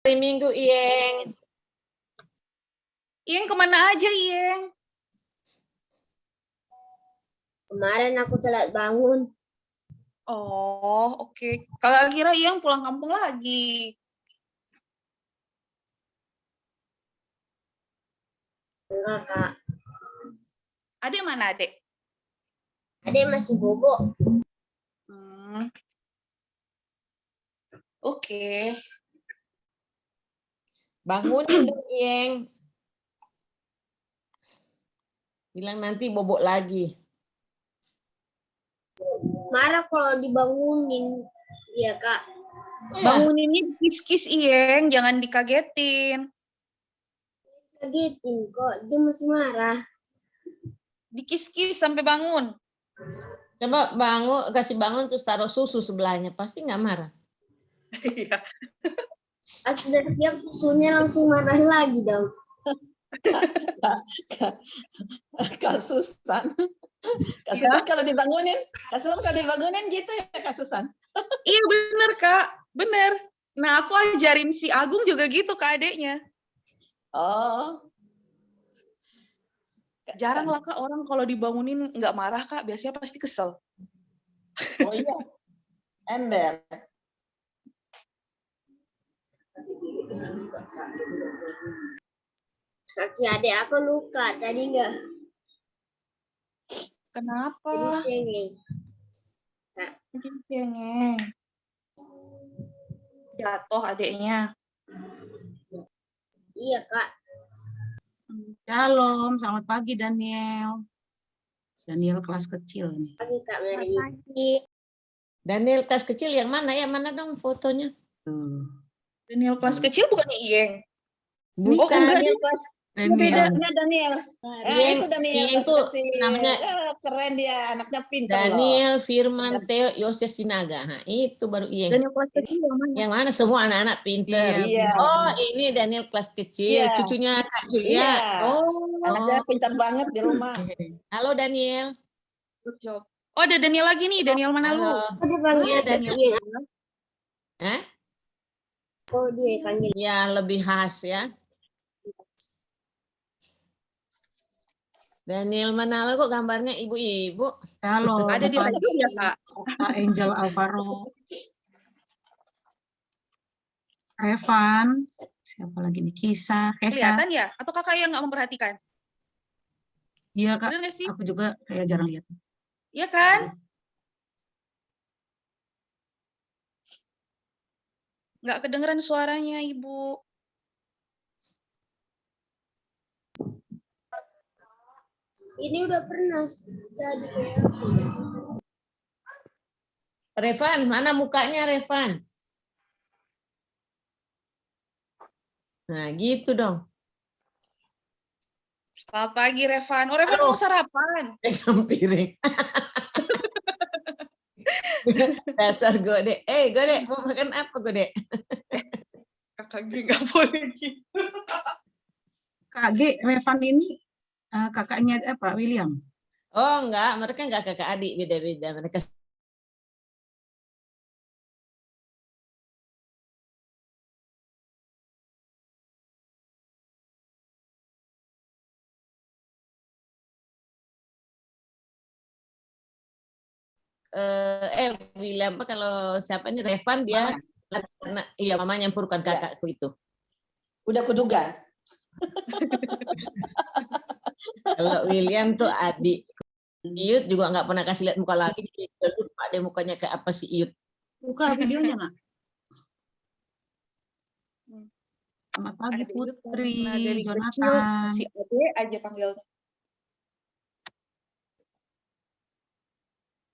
Hari Minggu, Iyeng. Iyeng kemana aja, Iyeng? Kemarin aku telat bangun. Oh, oke. Kakak kira Iyeng pulang kampung lagi. Enggak, Kak. Adek mana, Adek? Adek masih bobo. Oke. Bangunin dong, Iyeng. Bilang nanti bobok lagi. Marah kalau dibangunin. Iya, Kak. Banguninnya kis-kis, Iyeng. Jangan dikagetin. Kagetin kok. Dia masih marah. Dikis-kis sampai bangun. Coba bangun, kasih bangun terus taruh susu sebelahnya. Pasti nggak marah. Iya. Sudah siap susunya langsung marah lagi dong. Kasusan. Kasusan kalau dibangunin, gitu ya Kasusan. Iya bener, Kak. Bener. Nah, aku ajarin si Agung juga gitu ke adeknya. Oh. Jarang lah, Kak, orang kalau dibangunin nggak marah, Kak. Biasanya pasti kesel. Oh iya. Ember. Kaki adik aku luka tadi enggak. Kenapa? Jadi Cengeng. Jatuh adeknya. iya, Kak. Shalom, selamat pagi Daniel. Daniel kelas kecil nih. Pagi, Kak Mary. Daniel tas kecil yang mana? Ya mana dong fotonya? Daniel kelas kecil bukannya Iyeng? Bukan. Oh, enggak. Daniel kelas. Daniel. Bedanya Daniel. Iyeng, Itu Daniel Iyeng kelas tuh kecil. namanya Keren dia, anaknya pintar loh. Daniel, Firman, Theo, Yoses Sinaga. Nah, itu baru Iyeng. Daniel kelas kecil yang mana? Yang mana semua anak-anak pinter. Iya. Oh, ini Daniel kelas kecil, Iya. cucunya Kak Julia. Iya. Oh, Anaknya pintar banget di rumah. Halo Daniel. good job. Oh, ada Daniel lagi nih. Daniel mana lu? Halo. Dia panggil Iya, Daniel. Daniel. Hah? Oh, dia panggil. Ya, lebih khas ya. Daniel Manalo kok gambarnya ibu-ibu. Shalom. Ada di pagi, radio ya, Kak? Kak Angel Alvaro. Revan. Siapa lagi nih? Kisa, Kesa. Kelihatan ya? Atau kakak yang nggak memperhatikan? Iya Kak, Bener nggak sih? aku juga kayak jarang lihat. Iya kan? Nggak kedengeran suaranya, Ibu. Ini udah pernah jadi kayak Revan, mana mukanya Revan? Nah, gitu dong. Selamat pagi, Revan. Oh, Revan mau sarapan. Pegang piring. Dasar Gode. Gode, mau makan apa Gode? Kakak G nggak boleh gitu. Kak G, Revan ini kakaknya apa? William. Oh, enggak, mereka enggak kakak adik, beda-beda. Mereka William kalau siapa ini Revan dia karena iya mama nyampurkan kakakku itu. Udah kuduga. Kalau William tuh adik. Iyut juga nggak pernah kasih lihat muka lagi. Lupa deh mukanya kayak apa sih Iyut. Buka videonya nak. Selamat pagi Ada Putri, Nah, dari kecil Jonathan. si Ade aja panggilnya.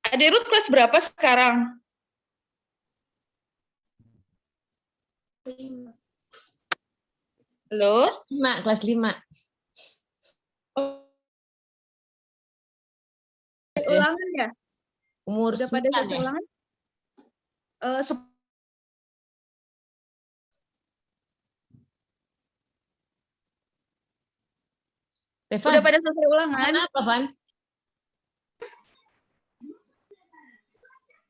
Ade Ruth kelas berapa sekarang? Halo? 5, kelas 5. Ulangan ya? Umur Udah pada 9 ya? ulangan? Revan, Udah pada selesai ulangan? makan apa, Van?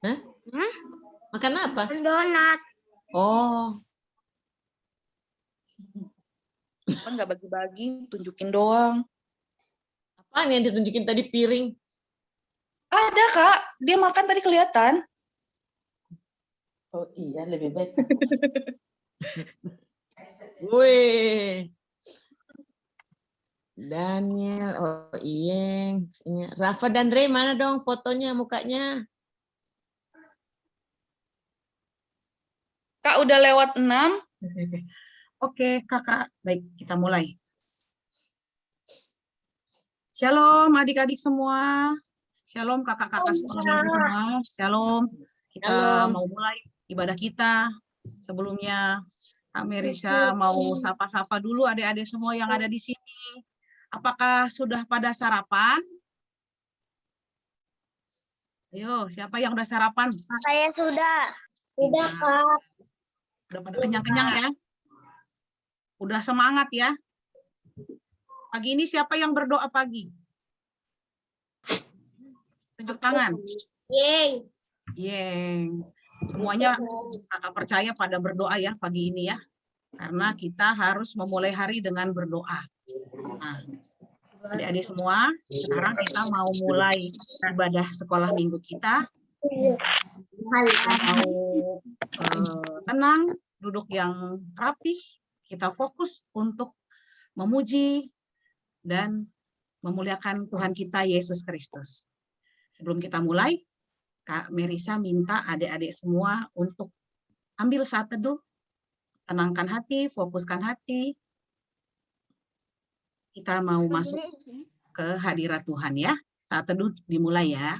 Hah? Makan apa? donat. Oh. Kan nggak bagi-bagi, tunjukin doang. Apaan yang ditunjukin tadi, piring? Ada, Kak. Dia makan tadi kelihatan. Oh iya, lebih baik. Wih. Daniel, oh Iyeng. Rafa dan Ray mana dong fotonya, mukanya? Kak udah lewat 6. Oke, kakak. Baik, kita mulai. Shalom adik-adik semua. Shalom kakak-kakak sekolah minggu semua. Shalom. Kita Shalom. mau mulai ibadah kita. Sebelumnya Kak Merisa mau sapa-sapa dulu adik-adik semua yang ada di sini. Apakah sudah pada sarapan? Ayo, siapa yang udah sarapan? Saya sudah. Sudah, Iya. Kak. Udah pada kenyang-kenyang ya? Udah semangat ya? Pagi ini siapa yang berdoa pagi? Tunjuk tangan. Yeng. Yeng. Semuanya kakak percaya pada berdoa ya pagi ini ya. Karena kita harus memulai hari dengan berdoa. Nah, adik-adik semua, sekarang kita mau mulai ibadah sekolah minggu kita. Kita mau tenang, duduk yang rapih, kita fokus untuk memuji dan memuliakan Tuhan kita Yesus Kristus. Sebelum kita mulai, Kak Merisa minta adik-adik semua untuk ambil saat teduh, tenangkan hati, fokuskan hati. Kita mau masuk ke hadirat Tuhan ya. Saat teduh dimulai ya.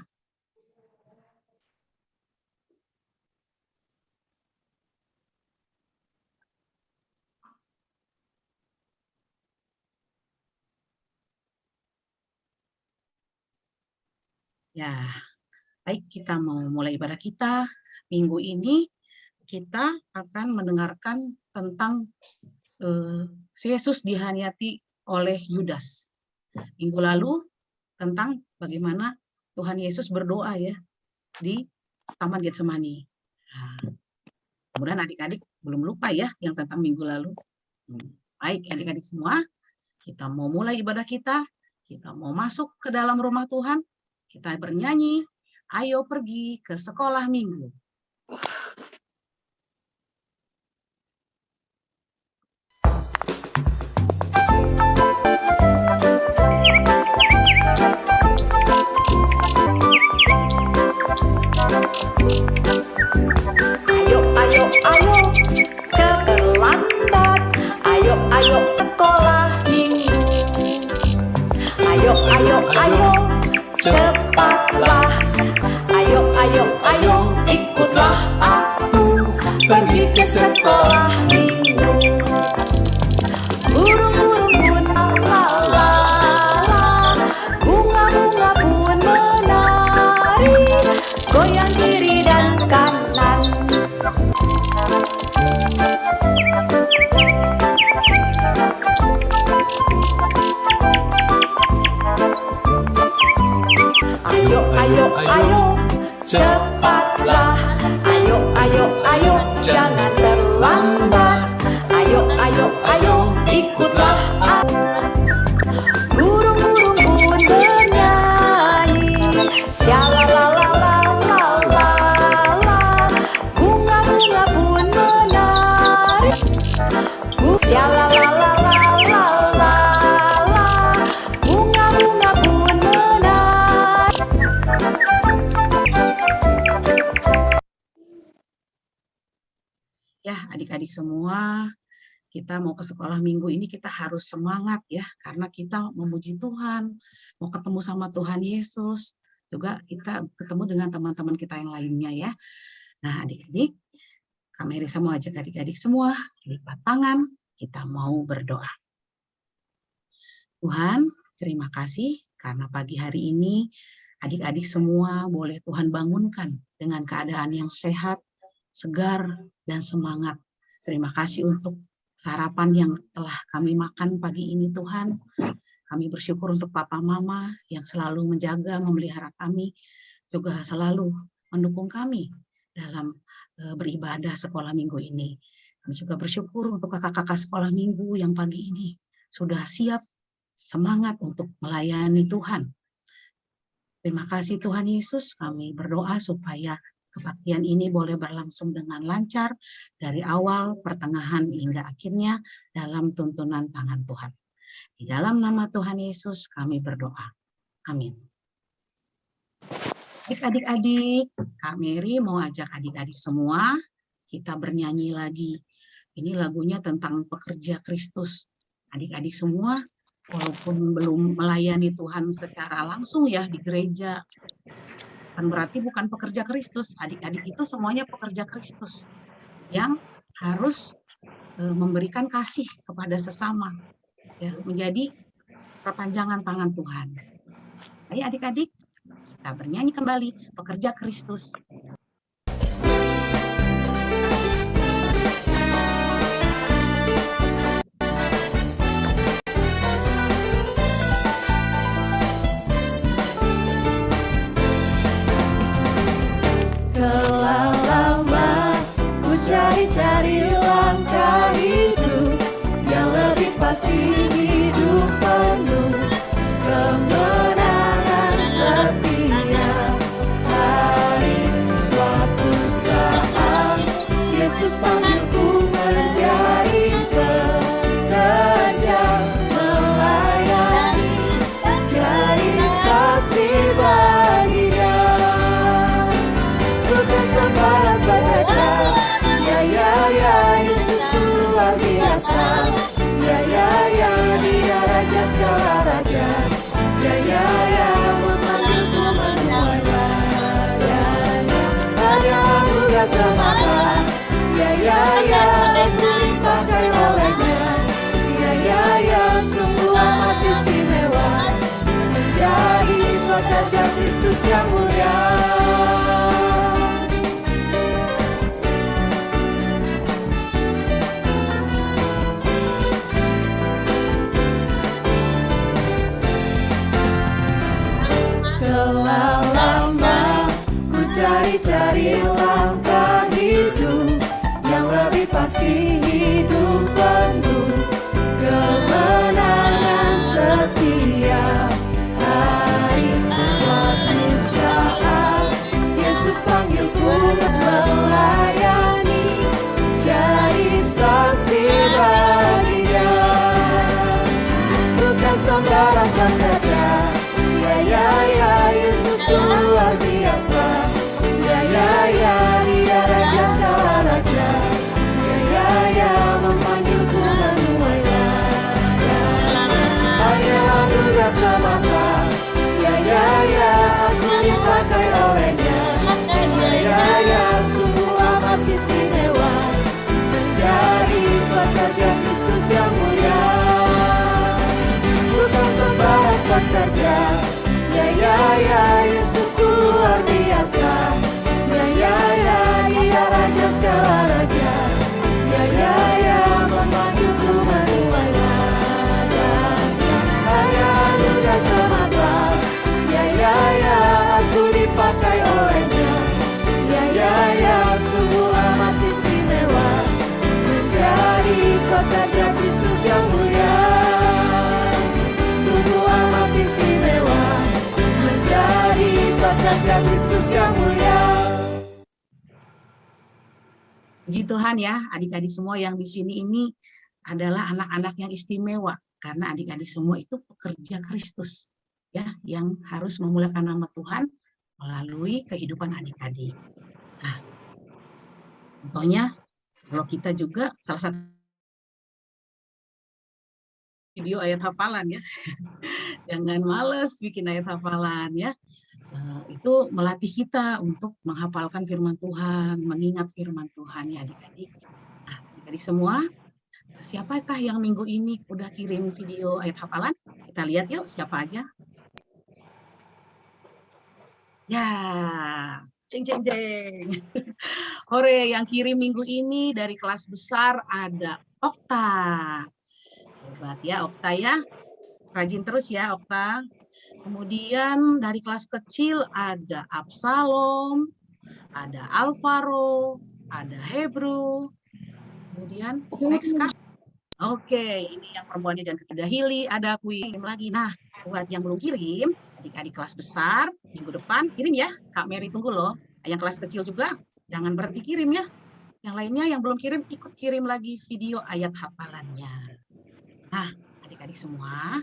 Ya, baik, kita mau mulai ibadah kita. Minggu ini kita akan mendengarkan tentang Yesus dihaniati oleh Yudas. Minggu lalu tentang bagaimana Tuhan Yesus berdoa ya di Taman Getsemani. Nah, kemudian adik-adik belum lupa ya yang tentang minggu lalu. Baik, adik-adik semua, kita mau mulai ibadah kita. Kita mau masuk ke dalam rumah Tuhan. Kita bernyanyi, ayo pergi ke sekolah minggu. Ayo, ayo, ayo, terlambat. Ayo, ayo, sekolah minggu. Ayo, ayo, ayo, cepatlah. Ayo, ayo, ayo, ikutlah aku pergi ke sekolah minggu. Burung-burung pun la-la-la, bunga-bunga pun menari, goyang kiri dan kanan. Ayo, ayo, ayo, cepatlah. Ayo, ayo, ayo, jangan terlambat. Ayo, ayo, ayo, ikutlah aku. Burung-burung pun bernyanyi, shalalalalala. Bunga-bunga pun menari, shalalalalala. Bunga-bunga pun menari. Ya, adik-adik semua, kita mau ke sekolah minggu ini kita harus semangat ya, karena kita memuji Tuhan, mau ketemu sama Tuhan Yesus, juga kita ketemu dengan teman-teman kita yang lainnya ya. Nah, adik-adik, Kak Merisa mau ajak adik-adik semua lipat tangan, kita mau berdoa. Tuhan, terima kasih karena pagi hari ini adik-adik semua boleh Tuhan bangunkan dengan keadaan yang sehat, segar, dan semangat. Terima kasih untuk sarapan yang telah kami makan pagi ini Tuhan. Kami bersyukur untuk Papa Mama yang selalu menjaga, memelihara kami, juga selalu mendukung kami dalam beribadah sekolah minggu ini. Kami juga bersyukur untuk kakak-kakak sekolah minggu yang pagi ini sudah siap semangat untuk melayani Tuhan. Terima kasih Tuhan Yesus, kami berdoa supaya kebaktian ini boleh berlangsung dengan lancar dari awal, pertengahan, hingga akhirnya dalam tuntunan tangan Tuhan. Di dalam nama Tuhan Yesus kami berdoa. Amin. Adik-adik, Kak Mary mau ajak adik-adik semua, kita bernyanyi lagi. Ini lagunya tentang pekerja Kristus. Adik-adik semua, walaupun belum melayani Tuhan secara langsung ya di gereja, kan berarti bukan pekerja Kristus. Adik-adik itu semuanya pekerja Kristus yang harus memberikan kasih kepada sesama, ya, menjadi perpanjangan tangan Tuhan. Ayo adik-adik, kita bernyanyi kembali pekerja Kristus. Telah lama ku cari-cari langkah hidup yang lebih pasti, hidup penuh kemenangan setia. Hari suatu saat Yesus panggilku menjadi pekerja melayani, jadi saksi bagi Dia. Bukan sembarang pekerja, ya, Yesus luar biasa. Ya, Dia Raja segala raja. Ya, memanggilku menuai ladanya. Hanya anugerah semata. Ya, aku dipakai olehnya. Ya, sungguh amat istimewa menjadi pekerja Kristus yang mulia. Telah lama ku cari-cari langkah hidup yang lebih pasti, hidup penuh kemenangan setia. Hari suatu saat Yesus panggilku melayani, jadi saksi bagi Dia. Bukan sembarang pekerja, ya, Yesus luar biasa. Ya, Dia Raja segala raja. Ya, memanggilku menuai ladanya. Hanya anugerah semata. Ya, aku dipakai olehnya. Ya, sungguh amat istimewa menjadi pekerja Kristus yang mulia. Bukan sembarang pekerja, ya, Yesus luar biasa. Ya, Dia Raja segala raja. Ya, memanggilku menuai ladanya. Hanya anugerah semata. Ya, aku dipakai olehnya. Ya, sungguh amat istimewa menjadi pekerja Kristus yang mulia. Sungguh amat istimewa menjadi pekerja Kristus yang mulia. Puji Tuhan ya, adik-adik semua yang di sini ini adalah anak-anak yang istimewa karena adik-adik semua itu pekerja Kristus ya, yang harus memuliakan nama Tuhan melalui kehidupan adik-adik. Nah, contohnya kalau kita juga salah satu video ayat hafalan ya. Jangan males bikin ayat hafalan ya. Itu melatih kita untuk menghafalkan firman Tuhan, mengingat firman Tuhan ya adik-adik. Nah, adik-adik semua, siapakah yang minggu ini udah kirim video ayat hafalan? Kita lihat yuk siapa aja. Ya, jeng. Hore, yang kirim minggu ini dari kelas besar ada Okta. Hebat ya Okta ya. Rajin terus ya Okta. Kemudian dari kelas kecil ada Absalom, ada Alvaro, ada Hebrew, Kemudian next Kak. Oke, ini yang perempuannya jangan ketiga Hili, ada kirim lagi. Nah, buat yang belum kirim, adik-adik kelas besar, minggu depan kirim ya. Kak Mary tunggu loh. Yang kelas kecil juga, jangan berhenti kirim ya. Yang lainnya yang belum kirim, ikut kirim lagi video ayat hafalannya. Nah, adik-adik semua,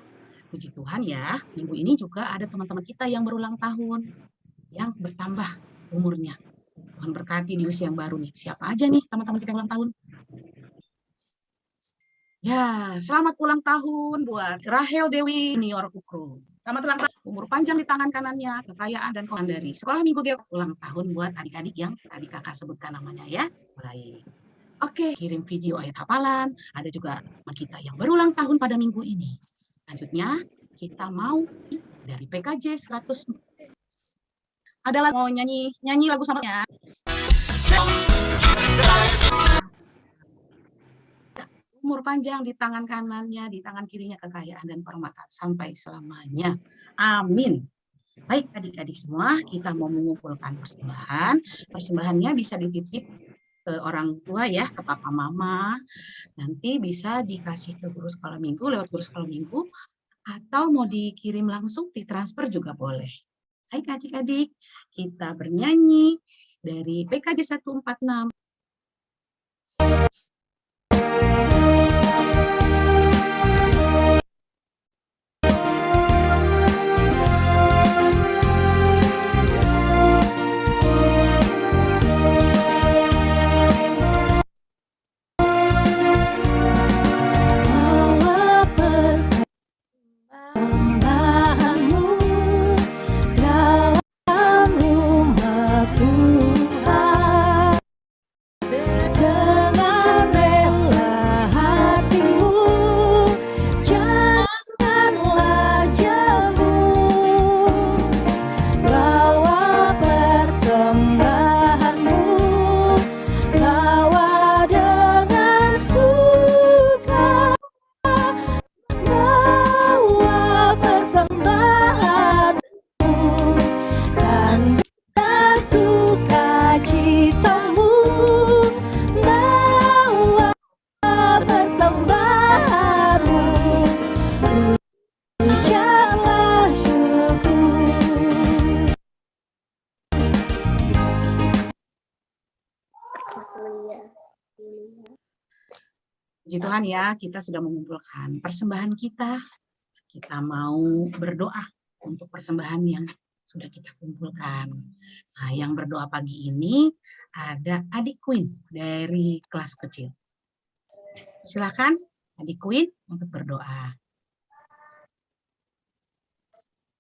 puji Tuhan ya, minggu ini juga ada teman-teman kita yang berulang tahun, yang bertambah umurnya. Tuhan berkati di usia yang baru nih. Siapa aja nih teman-teman kita yang ulang tahun? Ya, selamat ulang tahun buat Rahel Dewi Junior Ukru. Selamat ulang tahun, umur panjang di tangan kanannya, kekayaan dan keuangan dari Sekolah Minggu Geo. Ulang tahun buat adik-adik yang tadi kakak sebutkan namanya ya. Baik. Oke, kirim video ayat hafalan. Ada juga teman kita yang berulang tahun pada minggu ini. Selanjutnya, kita mau dari PKJ 100. Ada lagu mau nyanyi lagu samanya. Umur panjang di tangan kanannya, di tangan kirinya kekayaan dan kehormatan sampai selamanya. Amin. Baik adik-adik semua, kita mau mengumpulkan persembahan. Persembahannya bisa dititip ke orang tua ya, ke papa mama. Nanti bisa dikasih ke guru sekolah minggu, lewat guru sekolah minggu. Atau mau dikirim langsung, ditransfer juga boleh. Baik adik-adik, kita bernyanyi dari PKJ 146. Puji Tuhan ya, kita sudah mengumpulkan persembahan kita. Kita mau berdoa untuk persembahan yang sudah kita kumpulkan. Nah, yang berdoa pagi ini ada Adik Queen dari kelas kecil. Silakan Adik Queen untuk berdoa.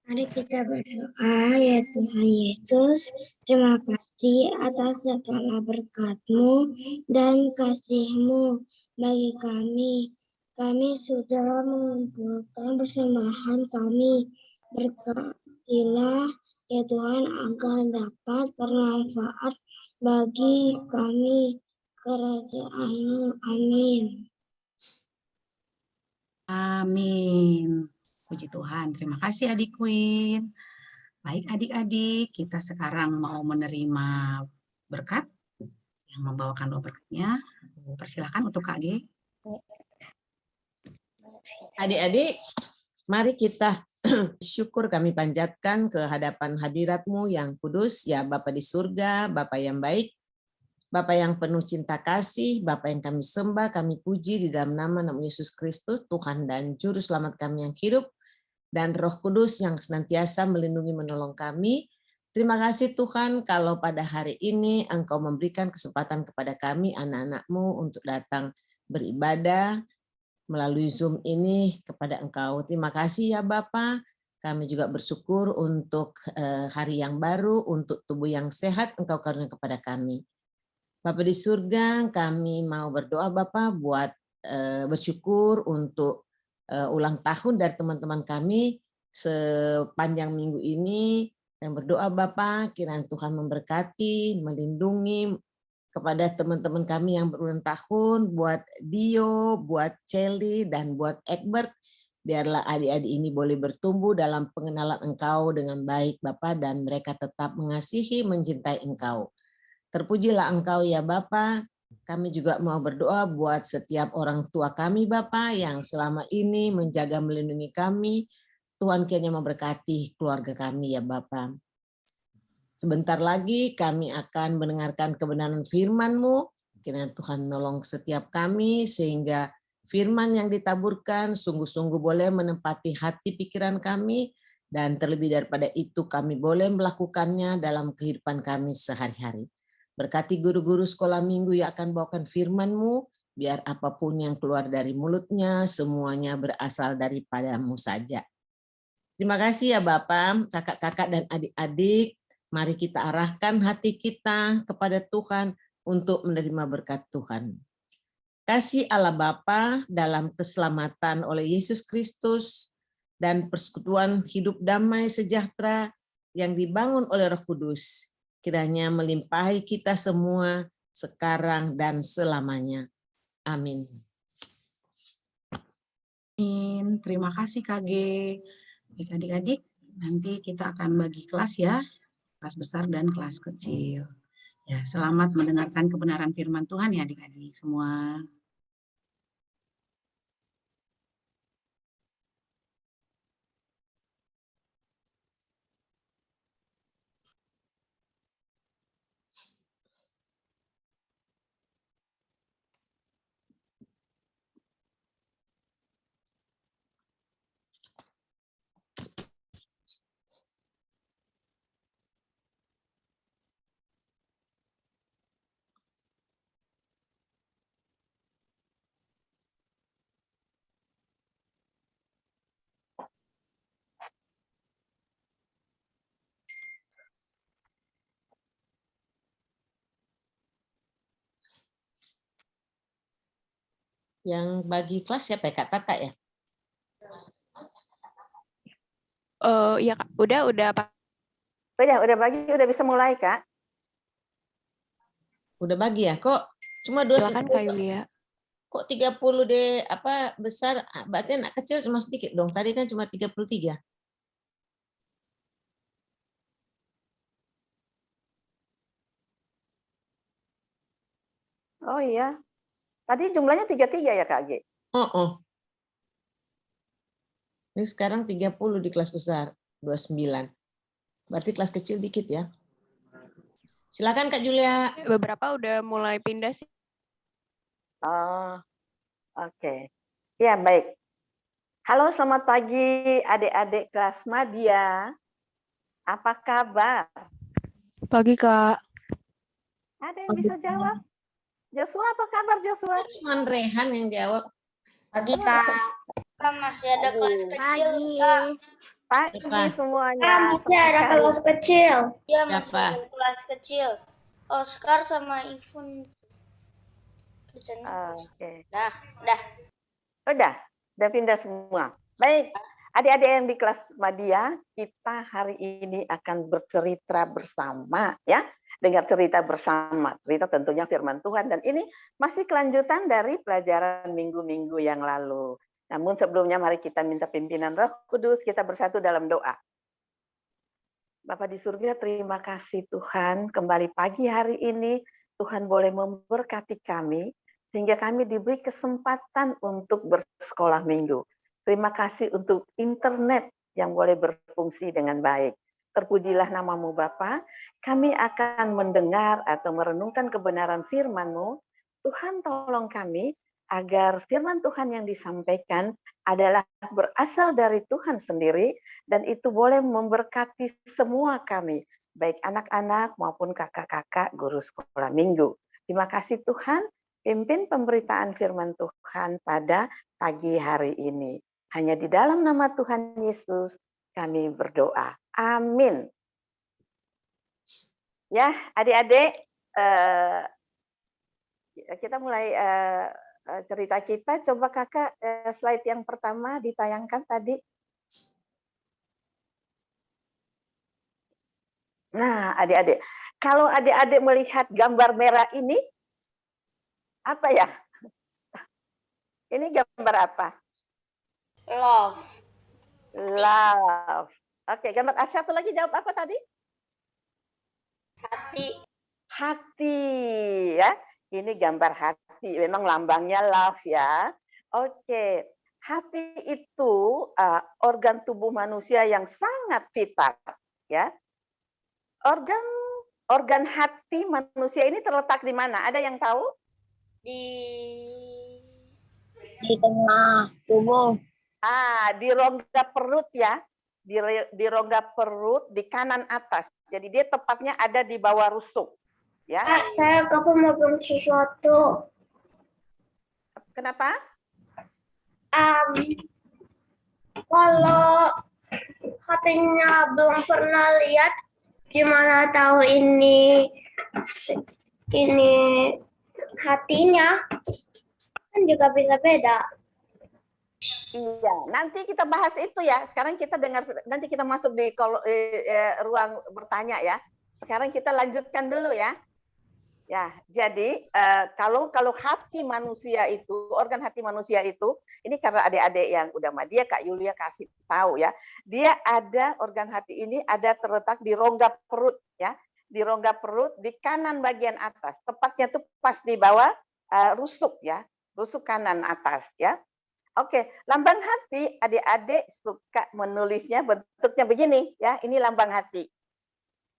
Mari kita berdoa, ya Tuhan Yesus, terima kasih atas segala berkat-Mu dan kasih-Mu bagi kami. Kami sudah mengumpulkan persembahan kami. Berkatilah ya Tuhan agar dapat bermanfaat bagi kami kerajaan-Mu. Amin. Amin. Puji Tuhan. Terima kasih Adik Queen. Baik adik-adik, kita sekarang mau menerima berkat yang membawakan doa berkatnya. Persilakan untuk Kak G. Adik-adik, mari kita syukur kami panjatkan ke hadapan hadirat-Mu yang kudus, ya Bapa di surga, Bapa yang baik, Bapa yang penuh cinta kasih, Bapa yang kami sembah, kami puji di dalam nama Yesus Kristus, Tuhan dan Juru Selamat kami yang hidup, dan Roh Kudus yang senantiasa melindungi menolong kami. Terima kasih Tuhan kalau pada hari ini Engkau memberikan kesempatan kepada kami anak-anak-Mu untuk datang beribadah melalui Zoom ini kepada Engkau. Terima kasih ya Bapa. Kami juga bersyukur untuk hari yang baru, untuk tubuh yang sehat Engkau karuniakan kepada kami. Bapa di surga, kami mau berdoa Bapa buat bersyukur untuk ulang tahun dari teman-teman kami sepanjang minggu ini, yang berdoa Bapa kiranya Tuhan memberkati, melindungi kepada teman-teman kami yang berulang tahun, buat Dio, buat Celi, dan buat Egbert, biarlah adik-adik ini boleh bertumbuh dalam pengenalan Engkau dengan baik Bapa, dan mereka tetap mengasihi, mencintai Engkau. Terpujilah Engkau ya Bapa, Kami juga mau berdoa buat setiap orang tua kami, Bapak, yang selama ini menjaga melindungi kami. Tuhan kiranya memberkati keluarga kami, ya Bapak. Sebentar lagi kami akan mendengarkan kebenaran firman-Mu. Kiranya Tuhan menolong setiap kami, sehingga firman yang ditaburkan sungguh-sungguh boleh menempati hati pikiran kami, dan terlebih daripada itu kami boleh melakukannya dalam kehidupan kami sehari-hari. Berkati guru-guru sekolah minggu yang akan bawakan firman-Mu, biar apapun yang keluar dari mulutnya, semuanya berasal daripada-Mu saja. Terima kasih ya Bapak, kakak-kakak dan adik-adik. Mari kita arahkan hati kita kepada Tuhan untuk menerima berkat Tuhan. Kasih Allah Bapa dalam keselamatan oleh Yesus Kristus dan persekutuan hidup damai sejahtera yang dibangun oleh Roh Kudus, kiranya melimpahi kita semua sekarang dan selamanya. Amin. Amin. Terima kasih KG. Baik adik-adik, nanti kita akan bagi kelas ya, kelas besar dan kelas kecil. Ya, selamat mendengarkan kebenaran firman Tuhan ya adik-adik semua. Yang bagi kelas siapa ya, Kak Tata ya? Iya Kak, udah Pak. Udah bagi, udah bisa mulai Kak. Udah bagi ya? Kok cuma 2 Silakan Kak Yulia. Kok 30 deh apa besar, berarti anak kecil cuma sedikit dong. Tadi kan cuma 33. Oh iya. Tadi jumlahnya 33 ya Kak G? Oh. Ini sekarang 30 di kelas besar, 29. Berarti kelas kecil dikit ya. Silakan Kak Julia. Beberapa udah mulai pindah sih. Oh, oke. Ya, baik. Halo, selamat pagi adik-adik kelas Madya. Apa kabar? Pagi Kak. Ada yang bisa jawab? Joshua, apa kabar Joshua? Cuman Rehan yang jawab. Pagi Kak. Kan masih ada kelas kecil. Kak. Pagi Siapa? semuanya. Masih ada Semangat. kelas kecil. Iya, masih Siapa? ada kelas kecil. Oscar sama Ivun. Oke. Dah. Udah pindah semua. Baik, adik-adik yang di kelas Madya, kita hari ini akan bercerita bersama ya. Dengar cerita bersama. Cerita tentunya firman Tuhan, dan ini masih kelanjutan dari pelajaran minggu-minggu yang lalu. Namun sebelumnya mari kita minta pimpinan Roh Kudus, kita bersatu dalam doa. Bapa di surga, terima kasih Tuhan, kembali pagi hari ini Tuhan boleh memberkati kami sehingga kami diberi kesempatan untuk bersekolah minggu. Terima kasih untuk internet yang boleh berfungsi dengan baik. Terpujilah namamu Bapa. Kami akan mendengar atau merenungkan kebenaran firman-Mu. Tuhan tolong kami agar firman Tuhan yang disampaikan adalah berasal dari Tuhan sendiri, dan itu boleh memberkati semua kami, baik anak-anak maupun kakak-kakak guru sekolah minggu. Terima kasih Tuhan, pimpin pemberitaan firman Tuhan pada pagi hari ini. Hanya di dalam nama Tuhan Yesus kami berdoa. Amin. Ya, adik-adik, kita mulai cerita kita. Coba kakak slide yang pertama ditayangkan tadi. Nah, adik-adik, kalau adik-adik melihat gambar merah ini, apa ya? Ini gambar apa? Love. Love. Oke, gambar satu lagi jawab apa tadi? Hati. Hati, ya. Ini gambar hati, memang lambangnya love ya. Oke, hati itu organ tubuh manusia yang sangat vital ya. Organ hati manusia ini terletak di mana? Ada yang tahu? Di tengah tubuh. Di rongga perut ya. Di rongga perut di kanan atas. Jadi dia tepatnya ada di bawah rusuk. Ya. Kak, saya mau bilang sesuatu. Kenapa? Kalau hatinya belum pernah lihat, gimana tahu ini hatinya? Kan juga bisa beda. Iya, nanti kita bahas itu ya. Sekarang kita dengar, nanti kita masuk di ruang bertanya ya. Sekarang kita lanjutkan dulu ya. Ya, jadi kalau hati manusia itu, organ hati manusia itu, ini karena adik-adik yang udah sama dia, Kak Yulia kasih tahu ya. Dia ada organ hati ini ada terletak di rongga perut ya, di rongga perut di kanan bagian atas. Tepatnya tuh pas di bawah rusuk ya, rusuk kanan atas ya. Oke, lambang hati adik-adik suka menulisnya bentuknya begini ya. Ini lambang hati.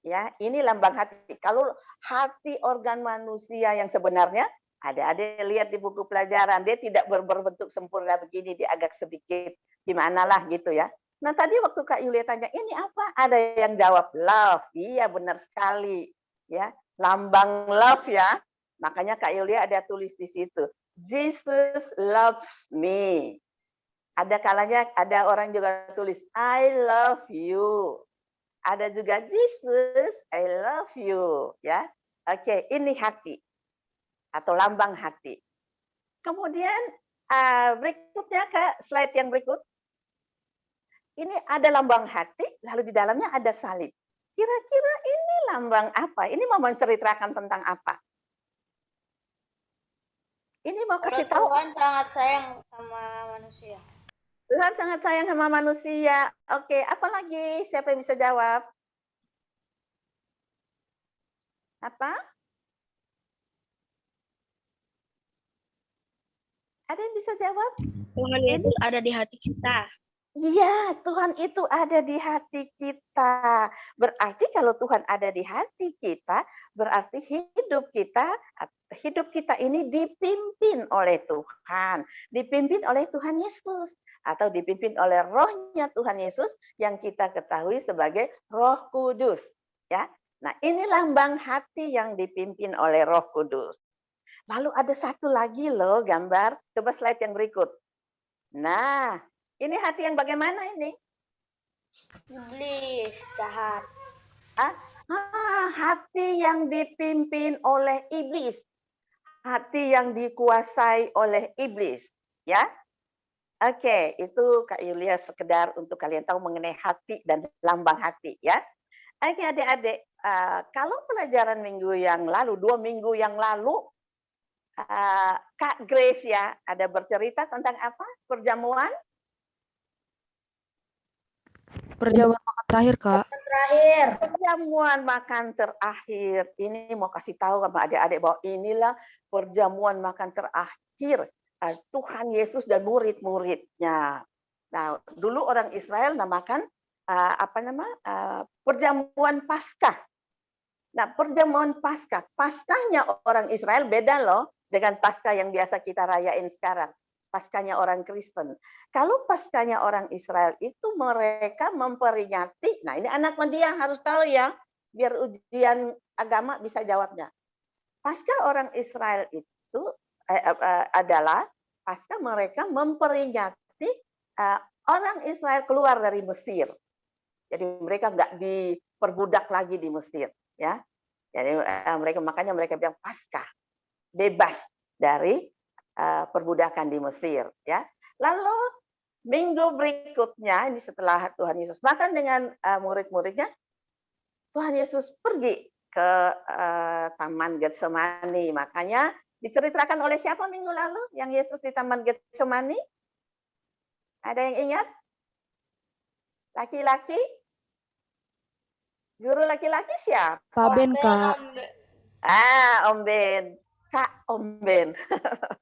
Ya, ini lambang hati. Kalau hati organ manusia yang sebenarnya, ada lihat di buku pelajaran, dia tidak berbentuk sempurna begini, dia agak sedikit gimana lah gitu ya. Nah tadi waktu Kak Yulia tanya, ini apa? Ada yang jawab love. Iya benar sekali. Ya, lambang love ya. Makanya Kak Yulia ada tulis di situ. Jesus loves me. Ada kalanya ada orang juga tulis I love you. Ada juga Jesus, I love you, ya. Oke, ini hati atau lambang hati. Kemudian berikutnya ke slide yang berikut. Ini ada lambang hati, lalu di dalamnya ada salib. Kira-kira ini lambang apa? Ini mau menceritakan tentang apa? Ini mau kasih tahu. Tuhan sangat sayang sama manusia. Tuhan sangat sayang sama manusia. Oke, apa lagi? Siapa yang bisa jawab? Apa? Ada yang bisa jawab? Tuhan itu ada di hati kita. Iya, Tuhan itu ada di hati kita. Berarti kalau Tuhan ada di hati kita, berarti hidup kita ini dipimpin oleh Tuhan, dipimpin oleh Tuhan Yesus, atau dipimpin oleh Rohnya Tuhan Yesus yang kita ketahui sebagai Roh Kudus. Ya, nah ini lambang hati yang dipimpin oleh Roh Kudus. Lalu ada satu lagi loh gambar, coba slide yang berikut. Nah, ini hati yang bagaimana ini? Iblis jahat. Hati yang dipimpin oleh iblis. Hati yang dikuasai oleh iblis. Ya, oke, itu Kak Yulia sekedar untuk kalian tahu mengenai hati dan lambang hati ya. Oke adik-adik, kalau pelajaran minggu yang lalu, 2 minggu yang lalu, Kak Grace ya, ada bercerita tentang apa? Perjamuan? Perjamuan makan terakhir, Kak. Perjamuan makan terakhir. Ini mau kasih tahu sama adik-adik bahwa inilah perjamuan makan terakhir Tuhan Yesus dan murid-muridnya. Nah, dulu orang Israel namakan perjamuan Paskah. Nah, perjamuan Paskah, Paskahnya orang Israel beda loh dengan Paskah yang biasa kita rayain sekarang. Paskahnya orang Kristen. Kalau Paskahnya orang Israel itu mereka memperingati, nah ini anak media harus tahu ya, biar ujian agama bisa jawabnya. Paskah orang Israel itu adalah Paskah mereka memperingati orang Israel keluar dari Mesir. Jadi mereka nggak diperbudak lagi di Mesir, ya. Jadi makanya mereka bilang Paskah, bebas dari perbudakan di Mesir, ya. Lalu minggu berikutnya ini setelah Tuhan Yesus makan dengan murid-muridnya, Tuhan Yesus pergi ke Taman Getsemani. Makanya diceritakan oleh siapa minggu lalu yang Yesus di Taman Getsemani? Ada yang ingat? Laki-laki? Guru laki-laki siapa? Pak Ben, Kak. Om Ben. Kak Omben.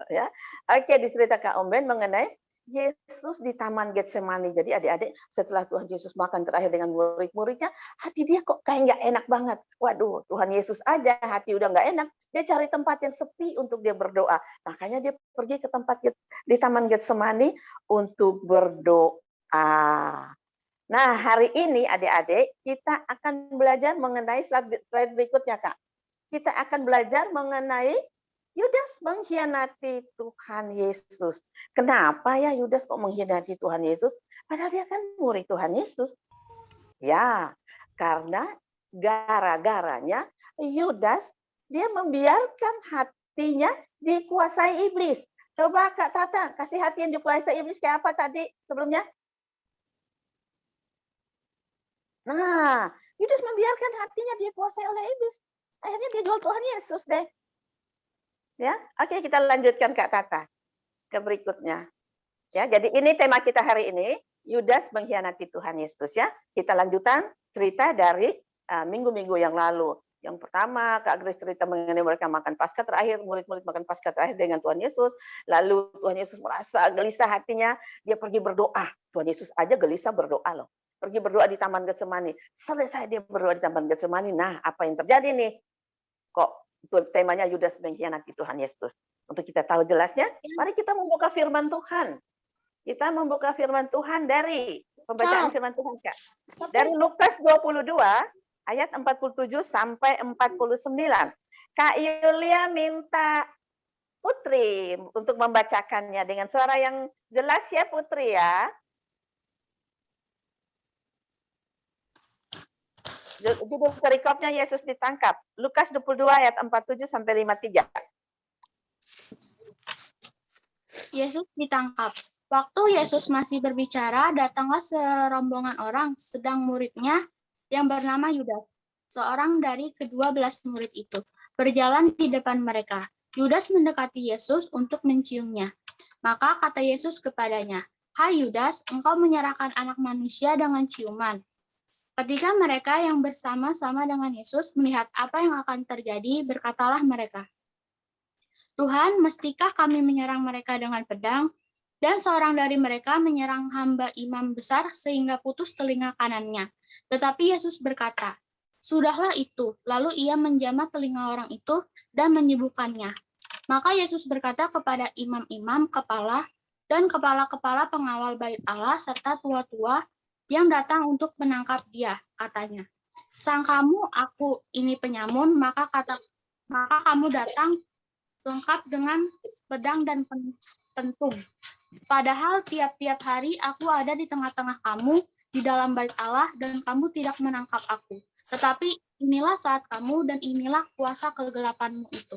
Ya. Oke, di cerita Kak Omben mengenai Yesus di Taman Getsemani. Jadi adik-adik, setelah Tuhan Yesus makan terakhir dengan murid-muridnya, hati dia kok kayak nggak enak banget. Waduh, Tuhan Yesus aja hati udah nggak enak. Dia cari tempat yang sepi untuk dia berdoa. Makanya dia pergi ke tempat di Taman Getsemani untuk berdoa. Nah, hari ini adik-adik, kita akan belajar mengenai slide berikutnya, Kak. Kita akan belajar mengenai Yudas mengkhianati Tuhan Yesus. Kenapa ya Yudas kok mengkhianati Tuhan Yesus? Padahal dia kan murid Tuhan Yesus. Ya, karena gara-garanya Yudas dia membiarkan hatinya dikuasai iblis. Coba Kak Tata, kasih hati yang dikuasai iblis kayak apa tadi sebelumnya? Nah, Yudas membiarkan hatinya dikuasai oleh iblis. Akhirnya dia jual Tuhan Yesus deh. Ya, oke, kita lanjutkan Kak Tata ke berikutnya. Ya, jadi ini tema kita hari ini, Yudas mengkhianati Tuhan Yesus ya. Kita lanjutkan cerita dari minggu-minggu yang lalu. Yang pertama, Kak Grace cerita mengenai mereka makan Paskah terakhir, murid-murid makan Paskah terakhir dengan Tuhan Yesus. Lalu Tuhan Yesus merasa gelisah hatinya, dia pergi berdoa. Tuhan Yesus aja gelisah berdoa loh. Pergi berdoa di Taman Getsemani. Selesai dia berdoa di Taman Getsemani. Nah, apa yang terjadi nih? Kok temanya Yudas mengkhianati Tuhan Yesus. Untuk kita tahu jelasnya, mari kita membuka firman Tuhan. Kita membuka firman Tuhan dari pembacaan firman Tuhan, Kak. Dari Lukas 22 ayat 47 sampai 49. Kak Yulia minta Putri untuk membacakannya dengan suara yang jelas ya Putri ya. Judul perikopnya Yesus ditangkap. Lukas 22 ayat 47 sampai 53. Yesus ditangkap. Waktu Yesus masih berbicara, datanglah serombongan orang, sedang muridnya yang bernama Yudas, seorang dari ke-12 murid itu, berjalan di depan mereka. Yudas mendekati Yesus untuk menciumnya. Maka kata Yesus kepadanya, "Hai Yudas, engkau menyerahkan anak manusia dengan ciuman." Ketika mereka yang bersama-sama dengan Yesus melihat apa yang akan terjadi, berkatalah mereka, "Tuhan, mestikah kami menyerang mereka dengan pedang?" Dan seorang dari mereka menyerang hamba imam besar sehingga putus telinga kanannya. Tetapi Yesus berkata, "Sudahlah itu." Lalu ia menjamah telinga orang itu dan menyembuhkannya. Maka Yesus berkata kepada imam-imam kepala dan kepala-kepala pengawal bait Allah serta tua-tua yang datang untuk menangkap dia, katanya, "Sangkamu aku ini penyamun, maka kamu datang lengkap dengan pedang dan pentung. Padahal tiap-tiap hari aku ada di tengah-tengah kamu di dalam bait Allah dan kamu tidak menangkap aku. Tetapi inilah saat kamu dan inilah kuasa kegelapan itu."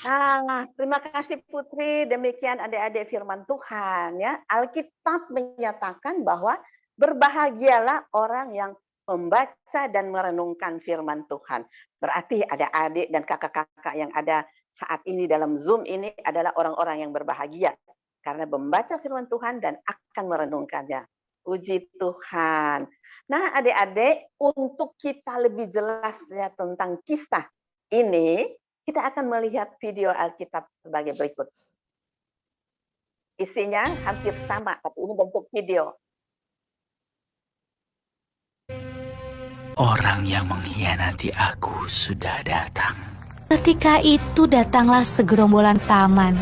Nah, terima kasih Putri. Demikian adik-adik firman Tuhan ya. Alkitab menyatakan bahwa berbahagialah orang yang membaca dan merenungkan firman Tuhan. Berarti adik-adik dan kakak-kakak yang ada saat ini dalam Zoom ini adalah orang-orang yang berbahagia karena membaca firman Tuhan dan akan merenungkannya. Puji Tuhan. Nah, adik-adik, untuk kita lebih jelas ya tentang kisah ini, kita akan melihat video Alkitab sebagai berikut. Isinya hampir sama, tapi ini bentuk video. Orang yang mengkhianati aku sudah datang. Ketika itu datanglah segerombolan taman,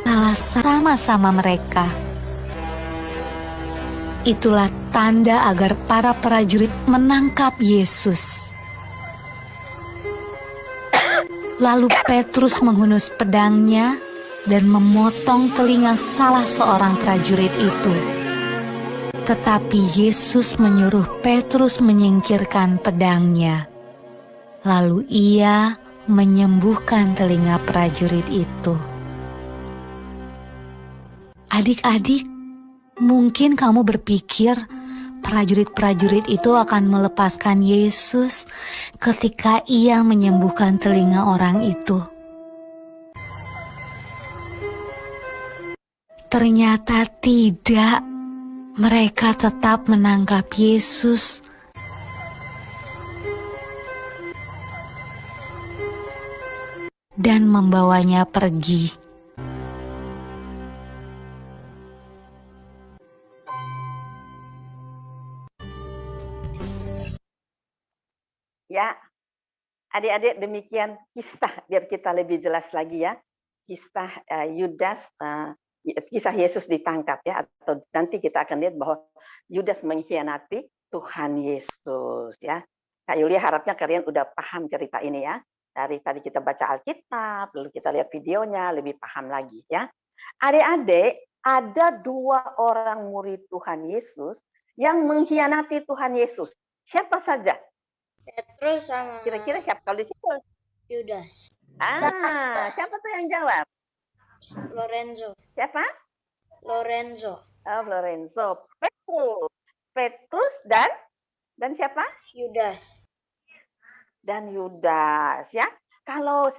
salah sama-sama mereka. Itulah tanda agar para prajurit menangkap Yesus. Lalu Petrus menghunus pedangnya dan memotong telinga salah seorang prajurit itu. Tetapi Yesus menyuruh Petrus menyingkirkan pedangnya. Lalu ia menyembuhkan telinga prajurit itu. Adik-adik, mungkin kamu berpikir prajurit-prajurit itu akan melepaskan Yesus ketika ia menyembuhkan telinga orang itu. Ternyata tidak. Mereka tetap menangkap Yesus. dan membawanya pergi. Ya, adik-adik demikian kisah biar kita lebih jelas lagi ya. Kisah Yudas, kisah Yesus ditangkap ya, atau nanti kita akan lihat bahwa Yudas mengkhianati Tuhan Yesus ya. Kak Yulia harapnya kalian udah paham cerita ini ya. Dari tadi kita baca Alkitab, lalu kita lihat videonya, lebih paham lagi ya. Adik-adik, ada 2 orang murid Tuhan Yesus yang mengkhianati Tuhan Yesus. Siapa saja? Petrus sama Kira-kira siapa kalau di situ? Yudas. Siapa tuh yang jawab? Lorenzo. Siapa? Lorenzo. Oh, Lorenzo. Petrus dan siapa? Yudas. Dan Yudas ya. Kalau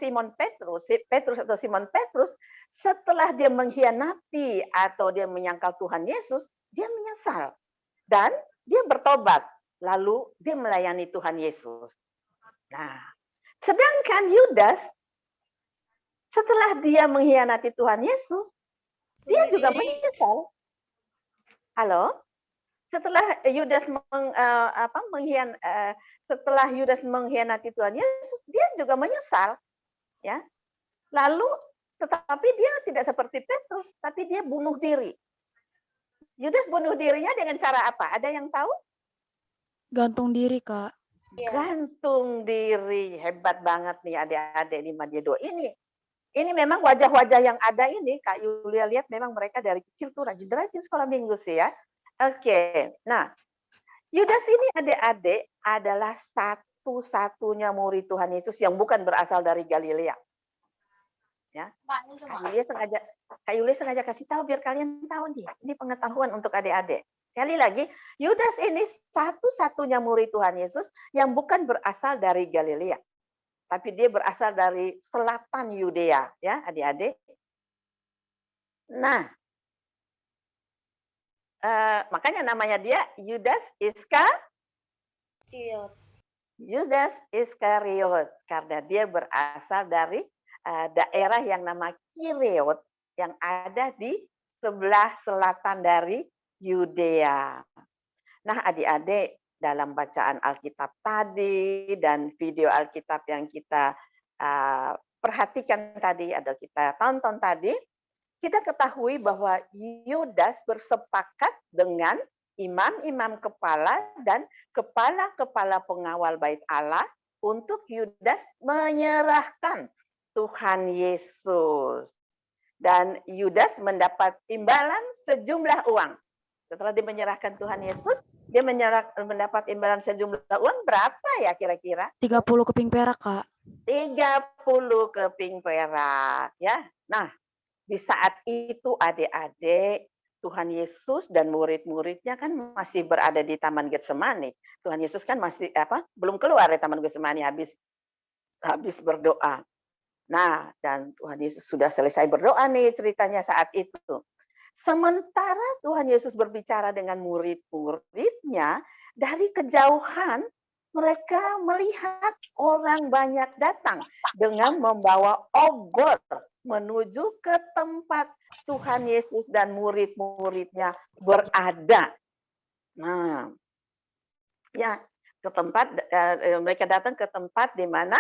Petrus atau Simon Petrus, setelah dia mengkhianati atau dia menyangkal Tuhan Yesus, dia menyesal dan dia bertobat. Lalu dia melayani Tuhan Yesus. Nah, sedangkan Yudas, setelah dia mengkhianati Tuhan Yesus, dia juga menyesal. Halo? Setelah Yudas mengkhianati Tuhan Yesus, dia juga menyesal. Ya. Lalu, tetapi dia tidak seperti Petrus, tapi dia bunuh diri. Yudas bunuh dirinya dengan cara apa? Ada yang tahu? Gantung diri, Kak. Gantung diri. Hebat banget nih adik-adik di Madyedo ini. Ini memang wajah-wajah yang ada ini, Kak Yulia lihat memang mereka dari kecil tuh rajin-rajin sekolah minggu sih ya. Oke, nah Yudas ini adik-adik adalah satu-satunya murid Tuhan Yesus yang bukan berasal dari Galilea. Ya, Kak Yulia sengaja kasih tahu biar kalian tahu nih. Ini pengetahuan untuk adik-adik. Sekali lagi, Yudas ini satu-satunya murid Tuhan Yesus yang bukan berasal dari Galilea. Tapi dia berasal dari selatan Yudea, ya adik-adik. Nah, makanya namanya dia Yudas Iskariot. Yudas Iskariot, karena dia berasal dari daerah yang nama Kireot, yang ada di sebelah selatan dari Yudea. Nah, adik-adik, dalam bacaan Alkitab tadi dan video Alkitab yang kita perhatikan tadi, atau kita tonton tadi, kita ketahui bahwa Yudas bersepakat dengan imam-imam kepala dan kepala-kepala pengawal bait Allah untuk Yudas menyerahkan Tuhan Yesus. Dan Yudas mendapat imbalan sejumlah uang. Setelah dia menyerahkan Tuhan Yesus, dia mendapat imbalan sejumlah uang berapa ya kira-kira? 30 keping perak, Kak. 30 keping perak. Ya. Nah, di saat itu adik-adik, Tuhan Yesus dan murid-muridnya kan masih berada di Taman Getsemani. Tuhan Yesus kan masih belum keluar dari Taman Getsemani habis berdoa. Nah, dan Tuhan Yesus sudah selesai berdoa nih ceritanya saat itu. Sementara Tuhan Yesus berbicara dengan murid-muridnya, dari kejauhan mereka melihat orang banyak datang dengan membawa obor menuju ke tempat Tuhan Yesus dan murid-muridnya berada. Nah, ya, ke tempat mereka datang ke tempat di mana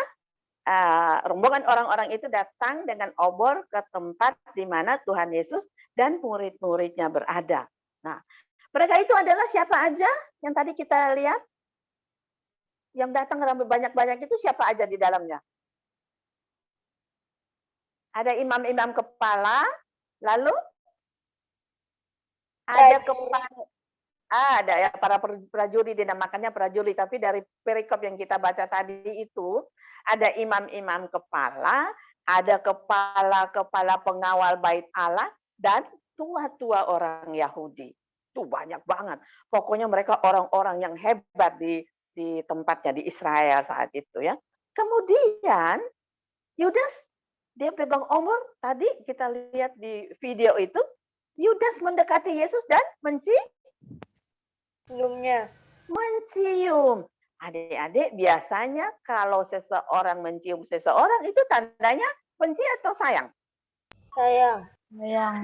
rombongan orang-orang itu datang dengan obor ke tempat di mana Tuhan Yesus dan murid-muridnya berada. Nah, mereka itu adalah siapa aja yang tadi kita lihat? Yang datang ramai banyak-banyak itu siapa aja di dalamnya? Ada imam-imam kepala, lalu ada ada ya para prajurit, dinamakannya prajurit, tapi dari perikop yang kita baca tadi itu ada imam-imam kepala, ada kepala-kepala pengawal bait Allah, dan tua-tua orang Yahudi. Itu banyak banget. Pokoknya mereka orang-orang yang hebat di tempatnya di Israel saat itu ya. Kemudian Yudas dia pegang obor, tadi kita lihat di video itu, Yudas mendekati Yesus dan mencium. Adik-adik, biasanya kalau seseorang mencium seseorang itu tandanya Benci atau sayang? Sayang.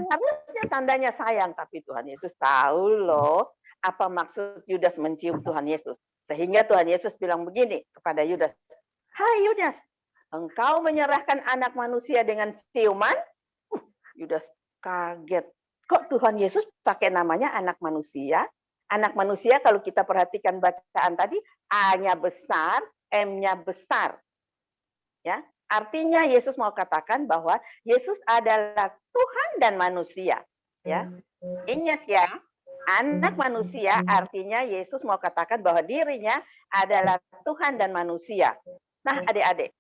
Harusnya tandanya sayang, tapi Tuhan Yesus tahu loh apa maksud Yudas mencium Tuhan Yesus. Sehingga Tuhan Yesus bilang begini kepada Yudas, "Hai Yudas, engkau menyerahkan anak manusia dengan ciuman?" Yudas kaget. Kok Tuhan Yesus pakai namanya anak manusia? Anak manusia kalau kita perhatikan bacaan tadi, A-nya besar, M-nya besar. Ya, artinya Yesus mau katakan bahwa Yesus adalah Tuhan dan manusia. Ya, ingat ya, anak manusia artinya Yesus mau katakan bahwa dirinya adalah Tuhan dan manusia. Nah, adik-adik,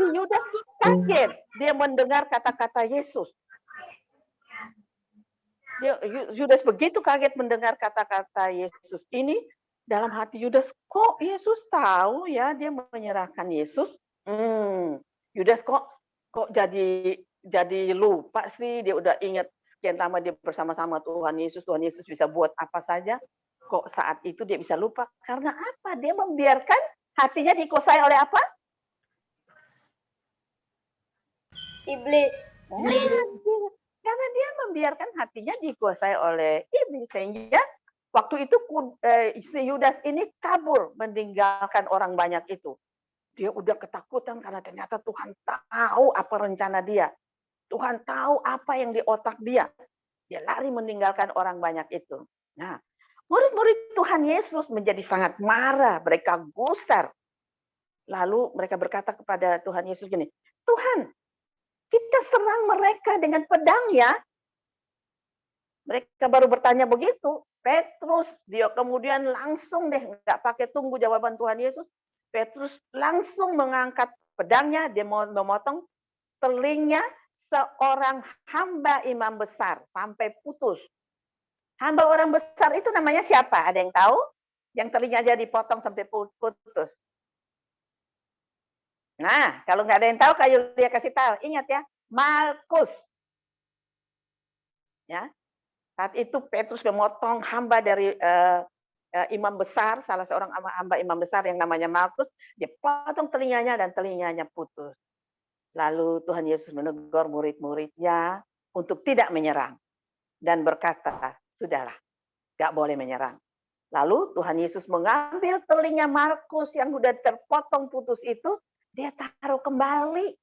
si Yudas kaget dia mendengar kata-kata Yesus. Yudas begitu kaget mendengar kata-kata Yesus ini, dalam hati Yudas, kok Yesus tahu ya dia menyerahkan Yesus? Yudas kok jadi lupa sih, dia udah ingat sekian lama dia bersama-sama Tuhan Yesus bisa buat apa saja. Kok saat itu dia bisa lupa? Karena apa? Dia membiarkan hatinya dikuasai oleh apa? Iblis. Karena dia membiarkan hatinya dikuasai oleh iblis, sehingga waktu itu si Yudas ini kabur meninggalkan orang banyak itu. Dia udah ketakutan karena ternyata Tuhan tahu apa rencana dia. Tuhan tahu apa yang di otak dia. Dia lari meninggalkan orang banyak itu. Nah, murid-murid Tuhan Yesus menjadi sangat marah, mereka gusar. Lalu mereka berkata kepada Tuhan Yesus gini, "Tuhan, kita serang mereka dengan pedang ya." Mereka baru bertanya begitu. Petrus, dia kemudian langsung deh, nggak pakai tunggu jawaban Tuhan Yesus. Petrus langsung mengangkat pedangnya, dia mau memotong telinga seorang hamba imam besar sampai putus. Hamba orang besar itu namanya siapa? Ada yang tahu? Yang telinganya dipotong sampai putus. Nah, kalau nggak ada yang tahu, Kak Yulia kasih tahu. Ingat ya, Malkus. Ya, saat itu Petrus memotong hamba dari imam besar, salah seorang hamba imam besar yang namanya Malkus. Dia potong telinganya dan telinganya putus. Lalu Tuhan Yesus menegur murid-muridnya untuk tidak menyerang dan berkata, sudahlah, nggak boleh menyerang. Lalu Tuhan Yesus mengambil telinga Malkus yang sudah terpotong putus itu, dia taruh kembali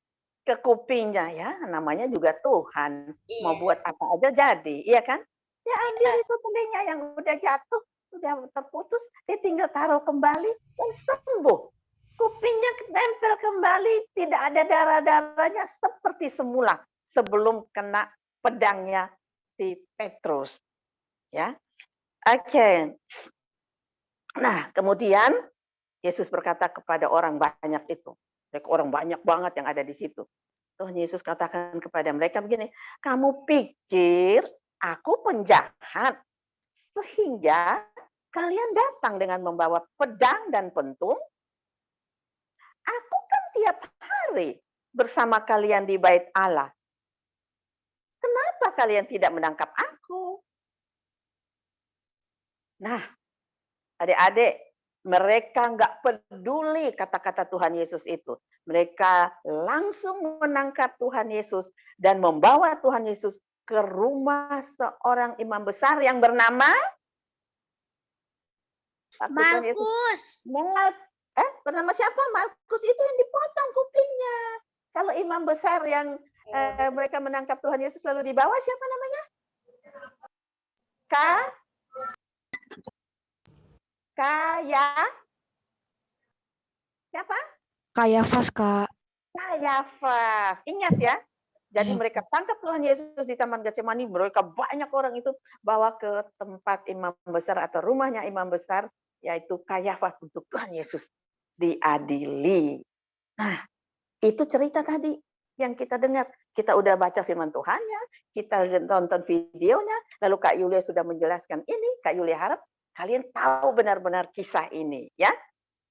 ke kupingnya ya, namanya juga Tuhan. Mau buat apa aja jadi, iya kan? Dia ambil itu telinga yang udah jatuh, sudah terputus, dia tinggal taruh kembali dan sembuh. Kupingnya nempel kembali, tidak ada darah-darahnya seperti semula sebelum kena pedangnya si Petrus. Ya, oke. Nah, kemudian Yesus berkata kepada orang banyak itu, orang banyak banget yang ada di situ. Tuhan Yesus katakan kepada mereka begini, kamu pikir aku penjahat sehingga kalian datang dengan membawa pedang dan pentung? Aku kan tiap hari bersama kalian di bait Allah. Kenapa kalian tidak menangkap aku? Nah, adik-adik, mereka nggak peduli kata-kata Tuhan Yesus itu. Mereka langsung menangkap Tuhan Yesus dan membawa Tuhan Yesus ke rumah seorang imam besar yang bernama Malkus. Bernama siapa? Malkus itu yang dipotong kupingnya. Kalau imam besar yang mereka menangkap Tuhan Yesus lalu dibawa, siapa namanya? Siapa? Kayafas, Kak. Kayafas. Ingat ya. Jadi mereka tangkap Tuhan Yesus di Taman Getsemani. Mereka banyak orang itu bawa ke tempat imam besar atau rumahnya imam besar, yaitu Kayafas, untuk Tuhan Yesus diadili. Nah, itu cerita tadi yang kita dengar. Kita udah baca firman Tuhan ya, kita nonton videonya, lalu Kak Yulia sudah menjelaskan ini. Kak Yulia harap kalian tahu benar-benar kisah ini ya.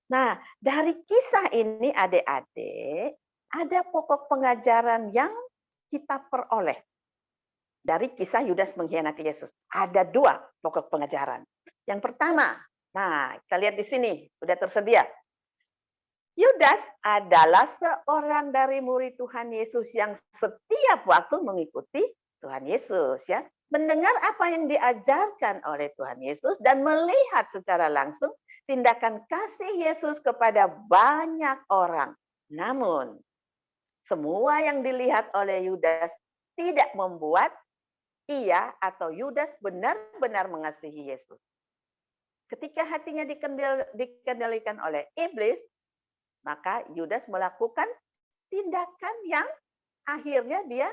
Nah, dari kisah ini adik-adik, ada pokok pengajaran yang kita peroleh dari kisah Yudas mengkhianati Yesus. Ada 2 pokok pengajaran. Yang pertama, nah, kita lihat di sini, sudah tersedia. Yudas adalah seorang dari murid Tuhan Yesus yang setiap waktu mengikuti Tuhan Yesus, ya. Mendengar apa yang diajarkan oleh Tuhan Yesus dan melihat secara langsung tindakan kasih Yesus kepada banyak orang. Namun, semua yang dilihat oleh Yudas tidak membuat ia atau Yudas benar-benar mengasihi Yesus. Ketika hatinya dikendalikan oleh iblis, maka Yudas melakukan tindakan yang akhirnya dia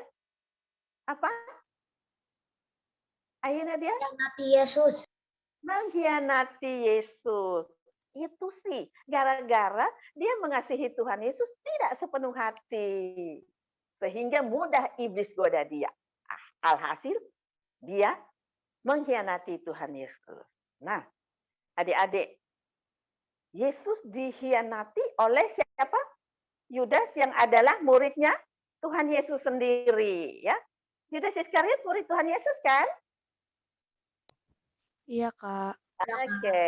apa? Akhirnya dia Mengkhianati Yesus. mengkhianati Yesus. Itu sih gara-gara dia mengasihi Tuhan Yesus tidak sepenuh hati. Sehingga mudah iblis goda dia. Alhasil dia mengkhianati Tuhan Yesus. Nah, adik-adik, Yesus dikhianati oleh siapa? Yudas yang adalah muridnya Tuhan Yesus sendiri, ya. Yudas Iskariot murid Tuhan Yesus kan? Iya, Kak. Oke.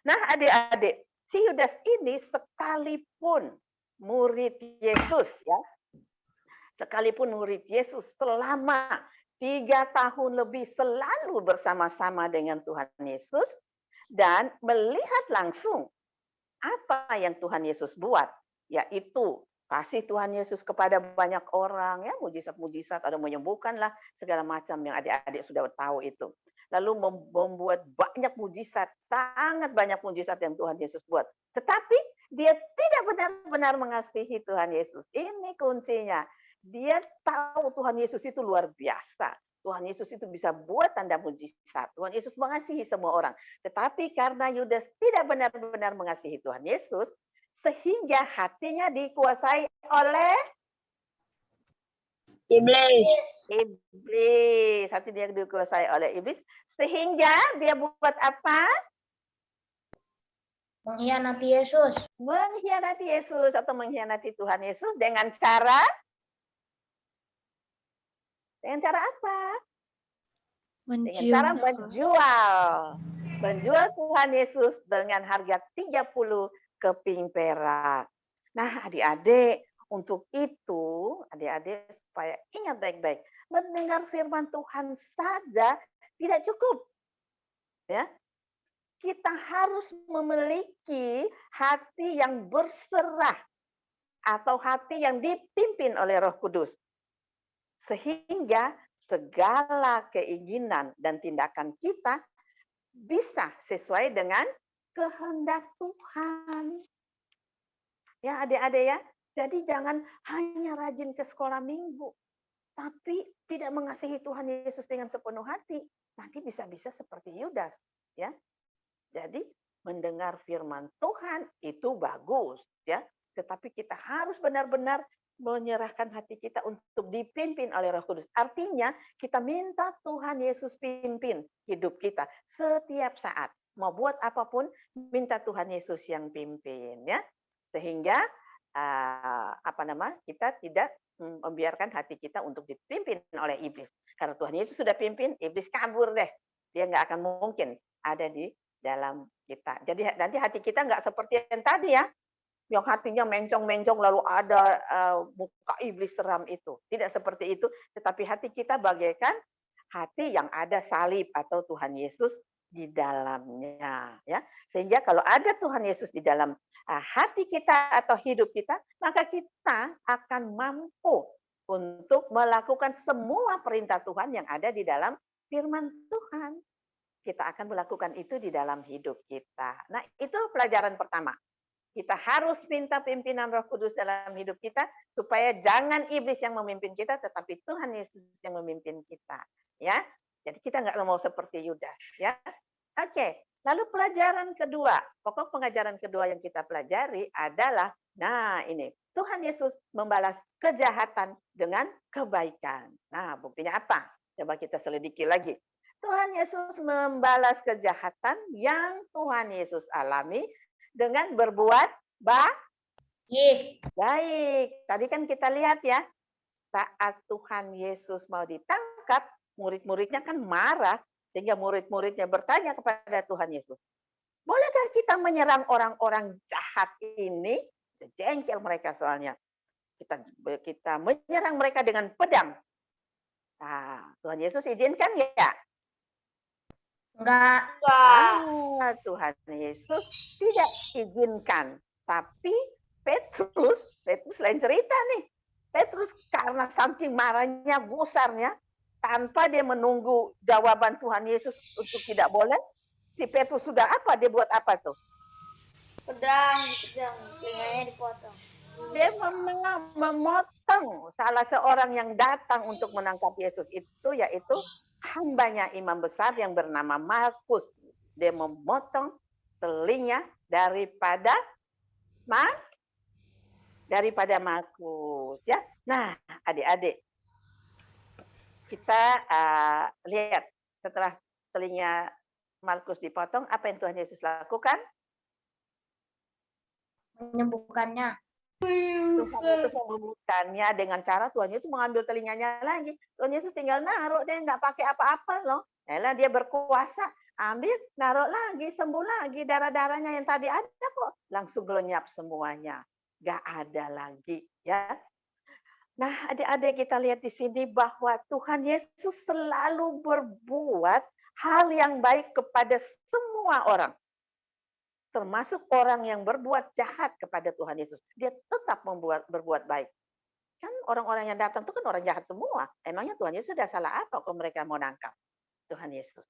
Nah, adik-adik, si Yudas ini sekalipun murid Yesus, ya. Sekalipun murid Yesus selama 3 tahun lebih selalu bersama-sama dengan Tuhan Yesus dan melihat langsung apa yang Tuhan Yesus buat, yaitu kasih Tuhan Yesus kepada banyak orang, ya, mujizat-mujizat, ada menyembuhkan lah, segala macam yang adik-adik sudah tahu itu. Lalu membuat banyak mujizat, sangat banyak mujizat yang Tuhan Yesus buat. Tetapi dia tidak benar-benar mengasihi Tuhan Yesus. Ini kuncinya. Dia tahu Tuhan Yesus itu luar biasa. Tuhan Yesus itu bisa buat tanda mujizat. Tuhan Yesus mengasihi semua orang. Tetapi karena Yudas tidak benar-benar mengasihi Tuhan Yesus, sehingga hatinya dikuasai oleh Iblis. iblis. Hati dia dikuasai oleh iblis. Sehingga dia buat apa? Mengkhianati Yesus. Mengkhianati Yesus atau mengkhianati Tuhan Yesus dengan cara apa? Dengan cara menjual Tuhan Yesus dengan harga 30 keping perak. Nah, adik-adik, untuk itu, adik-adik supaya ingat baik-baik, mendengar firman Tuhan saja tidak cukup. Ya. Kita harus memiliki hati yang berserah atau hati yang dipimpin oleh Roh Kudus. Sehingga segala keinginan dan tindakan kita bisa sesuai dengan kehendak Tuhan. Ya, adik-adik ya. Jadi jangan hanya rajin ke sekolah minggu, tapi tidak mengasihi Tuhan Yesus dengan sepenuh hati. Nanti bisa-bisa seperti Yudas, ya. Jadi mendengar firman Tuhan itu bagus, ya. Tetapi kita harus benar-benar menyerahkan hati kita untuk dipimpin oleh Roh Kudus. Artinya kita minta Tuhan Yesus pimpin hidup kita setiap saat. Mau buat apapun, minta Tuhan Yesus yang pimpin, ya. Sehingga kita tidak membiarkan hati kita untuk dipimpin oleh iblis. Karena Tuhan Yesus sudah pimpin, iblis kabur deh. Dia nggak akan mungkin ada di dalam kita. Jadi nanti hati kita nggak seperti yang tadi ya, yang hatinya mencong-mencong lalu ada muka iblis seram itu. Tidak seperti itu, tetapi hati kita bagaikan hati yang ada salib atau Tuhan Yesus di dalamnya, ya. Sehingga kalau ada Tuhan Yesus di dalam hati kita atau hidup kita, maka kita akan mampu untuk melakukan semua perintah Tuhan yang ada di dalam firman Tuhan. Kita akan melakukan itu di dalam hidup kita. Nah, itu pelajaran pertama. Kita harus minta pimpinan Roh Kudus dalam hidup kita supaya jangan iblis yang memimpin kita, tetapi Tuhan Yesus yang memimpin kita, ya. Jadi kita nggak mau seperti Yudas, ya. Oke, lalu pelajaran kedua, pokok pengajaran kedua yang kita pelajari adalah, nah ini, Tuhan Yesus membalas kejahatan dengan kebaikan. Nah, buktinya apa? Coba kita selidiki lagi. Tuhan Yesus membalas kejahatan yang Tuhan Yesus alami dengan berbuat baik. Tadi kan kita lihat ya, saat Tuhan Yesus mau ditangkap, murid-muridnya kan marah, sehingga murid-muridnya bertanya kepada Tuhan Yesus, bolehkah kita menyerang orang-orang jahat ini Jengkel mereka soalnya. Kita menyerang mereka dengan pedang. Nah, Tuhan Yesus izinkan ya? Enggak. Tuhan Yesus tidak izinkan. Tapi Petrus lain cerita nih. Petrus karena saking marahnya, gusarnya, tanpa dia menunggu jawaban Tuhan Yesus untuk tidak boleh, si Petrus sudah apa? Dia buat apa tuh? Pedang, telinganya dipotong. Dia memotong salah seorang yang datang untuk menangkap Yesus itu, yaitu hambanya imam besar yang bernama Malkus. Dia memotong telinga daripada Malkus, ya. Nah, adik-adik, kita lihat setelah telinga Malkus dipotong, apa yang Tuhan Yesus lakukan? Menyembuhkannya. Tuhan Yesus menyembuhkannya dengan cara Tuhan Yesus mengambil telinganya lagi. Tuhan Yesus tinggal naruh, dia nggak pakai apa-apa loh. Elah, dia berkuasa, ambil, naruh lagi, sembuh lagi. Darah-darahnya yang tadi ada kok langsung lenyap semuanya, nggak ada lagi, ya. Nah, adik-adik, kita lihat di sini bahwa Tuhan Yesus selalu berbuat hal yang baik kepada semua orang. Termasuk orang yang berbuat jahat kepada Tuhan Yesus. Dia tetap berbuat baik. Kan orang-orang yang datang itu kan orang jahat semua. Emangnya Tuhan Yesus sudah salah apa kalau mereka mau nangkap Tuhan Yesus?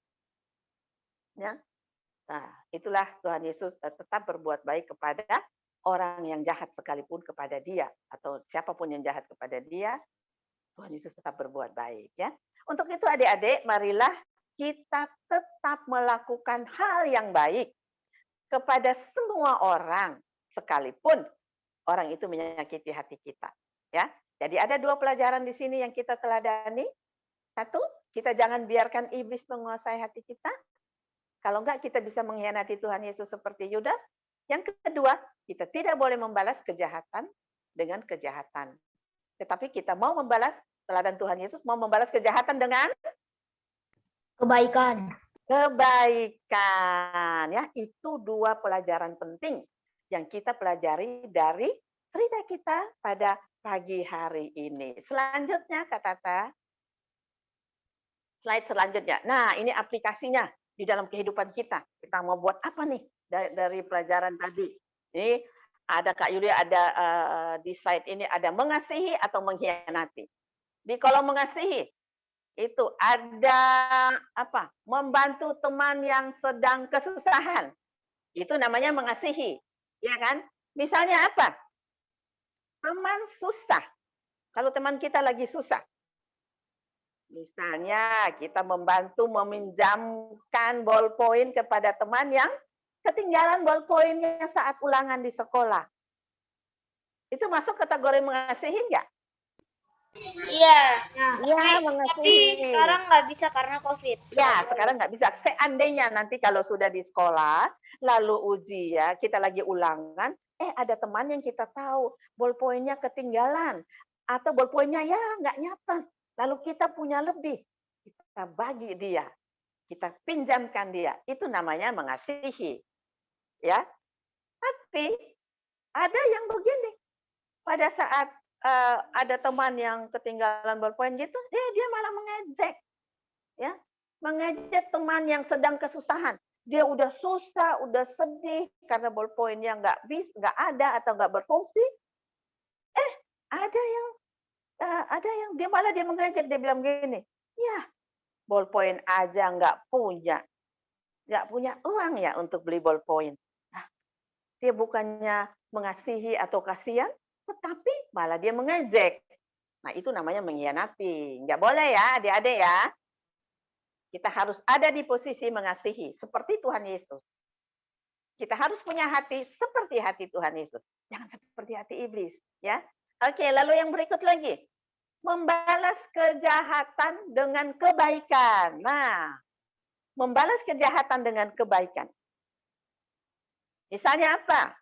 Ya. Nah, itulah Tuhan Yesus tetap berbuat baik kepada orang yang jahat sekalipun kepada dia. Atau siapapun yang jahat kepada dia, Tuhan Yesus tetap berbuat baik. Ya. Untuk itu adik-adik, marilah kita tetap melakukan hal yang baik kepada semua orang, sekalipun orang itu menyakiti hati kita. Ya, jadi ada 2 pelajaran di sini yang kita teladani. 1, kita jangan biarkan iblis menguasai hati kita. Kalau enggak, kita bisa mengkhianati Tuhan Yesus seperti Yudas. Yang kedua, kita tidak boleh membalas kejahatan dengan kejahatan. Tetapi kita mau membalas, teladan Tuhan Yesus mau membalas kejahatan dengan Kebaikan. Kebaikan, ya. Itu 2 pelajaran penting yang kita pelajari dari cerita kita pada pagi hari ini. Selanjutnya, Kak Tata, slide selanjutnya. Nah, ini aplikasinya di dalam kehidupan kita. Kita mau buat apa nih dari pelajaran tadi? Ini ada Kak Yulia, ada di slide ini ada mengasihi atau mengkhianati. Di kolom mengasihi itu ada apa? Membantu teman yang sedang kesusahan. Itu namanya mengasihi, ya kan? Misalnya apa? Teman susah. Kalau teman kita lagi susah. Misalnya kita membantu meminjamkan ballpoint kepada teman yang ketinggalan ballpointnya saat ulangan di sekolah. Itu masuk kategori mengasihi enggak? Iya. Ya, Tapi sekarang nggak bisa karena COVID. Ya, sekarang nggak bisa. Seandainya nanti kalau sudah di sekolah, lalu ujian, kita lagi ulangan, ada teman yang kita tahu ballpointnya ketinggalan atau ballpointnya ya nggak nyatet, lalu kita punya lebih, kita bagi dia, kita pinjamkan dia, itu namanya mengasihi, ya. Tapi ada yang begini, pada saat ada teman yang ketinggalan ballpoint gitu, dia malah mengejek, ya, mengejek teman yang sedang kesusahan. Dia udah susah, udah sedih karena ballpointnya nggak ada atau nggak berfungsi. Ada yang dia malah mengejek, dia bilang gini, ya ballpoint aja nggak punya uang ya untuk beli ballpoint. Nah, dia bukannya mengasihi atau kasihan, tetapi malah dia mengejek. Nah, itu namanya mengkhianati. Nggak boleh ya, adik-adik ya. Kita harus ada di posisi mengasihi, seperti Tuhan Yesus. Kita harus punya hati seperti hati Tuhan Yesus. Jangan seperti hati iblis. Ya. Oke, lalu yang berikut lagi. Membalas kejahatan dengan kebaikan. Nah, membalas kejahatan dengan kebaikan. Misalnya apa?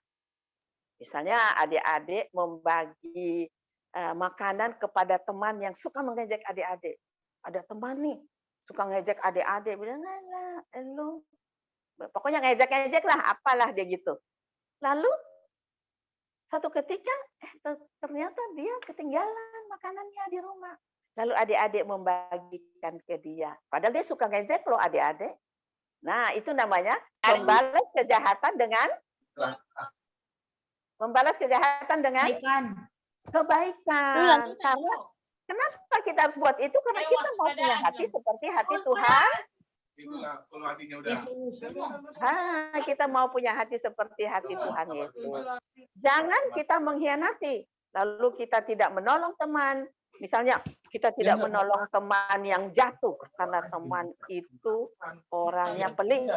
Misalnya adik-adik membagi makanan kepada teman yang suka mengejek adik-adik. Ada teman nih, suka ngejek adik-adik, bilang, lu, pokoknya ngejek-ngejek lah, apalah dia gitu. Lalu Suatu ketika ternyata dia ketinggalan makanannya di rumah. Lalu adik-adik membagikan ke dia. Padahal dia suka ngejek loh adik-adik. Nah, itu namanya membalas kejahatan dengan kebaikan. Karena kenapa kita harus buat itu? Karena kita mau punya hati seperti hati Tuhan. Kita mau punya hati seperti hati Tuhan Yesus. Jangan kita mengkhianati. Lalu kita tidak menolong teman. Misalnya kita tidak menolong teman yang jatuh karena teman itu orangnya pelit.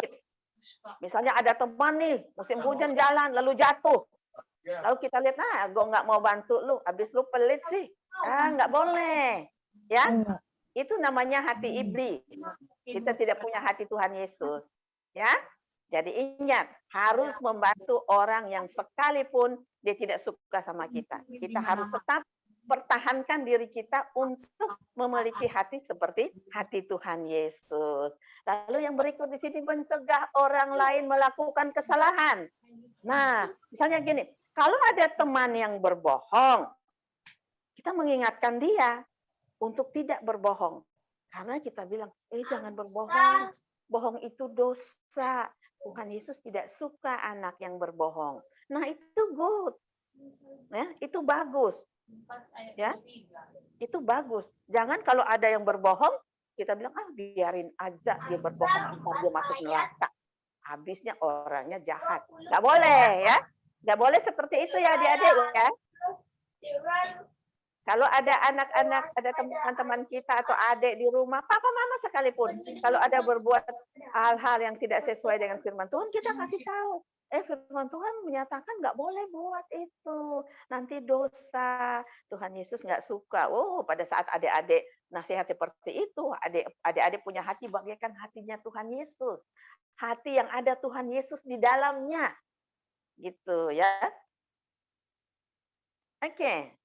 Misalnya ada teman nih musim hujan jalan lalu jatuh. Lalu kita lihat, gue nggak mau bantu lu, habis lu pelit sih. Nggak boleh. Ya, itu namanya hati iblis. Kita tidak punya hati Tuhan Yesus. Ya, jadi ingat harus membantu orang yang sekalipun dia tidak suka sama kita. Kita harus tetap pertahankan diri kita untuk memiliki hati seperti hati Tuhan Yesus. Lalu yang berikut di sini mencegah orang lain melakukan kesalahan. Nah, misalnya gini, kalau ada teman yang berbohong, kita mengingatkan dia untuk tidak berbohong. Karena kita bilang, jangan berbohong. Bohong itu dosa. Tuhan Yesus tidak suka anak yang berbohong. Nah, itu good. Ya, itu bagus. Ya, itu bagus. Jangan kalau ada yang berbohong, kita bilang, biarin aja dia berbohong, ntar dia masuk neraka. Habisnya orangnya jahat. Nggak boleh, ya. Nggak boleh seperti itu ya adik-adik ya. Kalau ada anak-anak, ada teman-teman kita atau adik di rumah, papa mama sekalipun, kalau ada berbuat hal-hal yang tidak sesuai dengan firman Tuhan, kita kasih tahu. Firman Tuhan menyatakan nggak boleh buat itu. Nanti dosa. Tuhan Yesus nggak suka. Pada saat adik-adik nasihat seperti itu, adik-adik punya hati bagaikan hatinya Tuhan Yesus. Hati yang ada Tuhan Yesus di dalamnya. Gitu ya. Oke.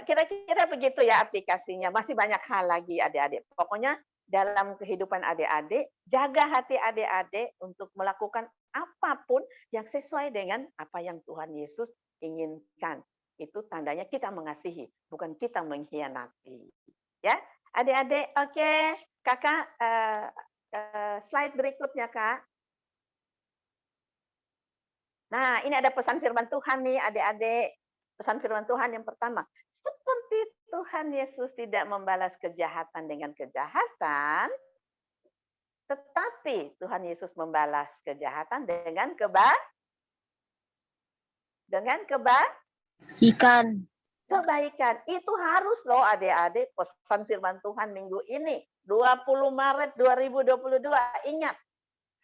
Kira-kira begitu ya aplikasinya. Masih banyak hal lagi adik-adik. Pokoknya dalam kehidupan adik-adik, jaga hati adik-adik untuk melakukan apapun yang sesuai dengan apa yang Tuhan Yesus inginkan. Itu tandanya kita mengasihi, bukan kita mengkhianati. Ya, adik-adik, oke. Kakak, slide berikutnya, Kak. Nah, ini ada pesan firman Tuhan nih, adik-adik. Pesan firman Tuhan yang pertama. Seperti Tuhan Yesus tidak membalas kejahatan dengan kejahatan, tetapi Tuhan Yesus membalas kejahatan dengan kebaikan. Itu harus loh adik-adik pesan firman Tuhan minggu ini. 20 Maret 2022. Ingat,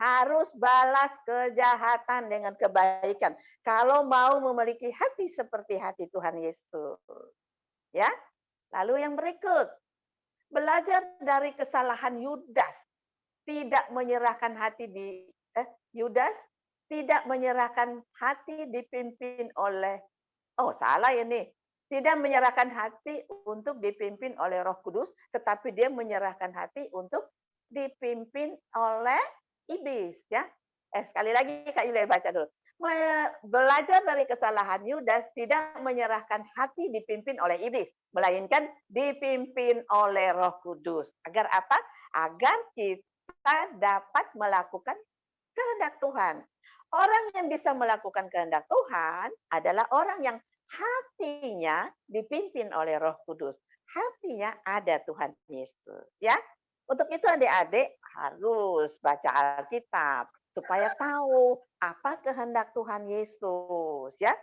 harus balas kejahatan dengan kebaikan. Kalau mau memiliki hati seperti hati Tuhan Yesus. Ya. Lalu yang berikut. Belajar dari kesalahan Yudas. Tidak menyerahkan hati Yudas tidak menyerahkan hati dipimpin oleh tidak menyerahkan hati untuk dipimpin oleh Roh Kudus, tetapi dia menyerahkan hati untuk dipimpin oleh iblis ya. Sekali lagi Kak Yulia baca dulu. Belajar dari kesalahan Yudas, tidak menyerahkan hati dipimpin oleh iblis, melainkan dipimpin oleh Roh Kudus. Agar apa? Agar kita dapat melakukan kehendak Tuhan. Orang yang bisa melakukan kehendak Tuhan adalah orang yang hatinya dipimpin oleh Roh Kudus. Hatinya ada Tuhan Yesus, ya. Untuk itu adik-adik harus baca Alkitab supaya tahu apa kehendak Tuhan Yesus, ya.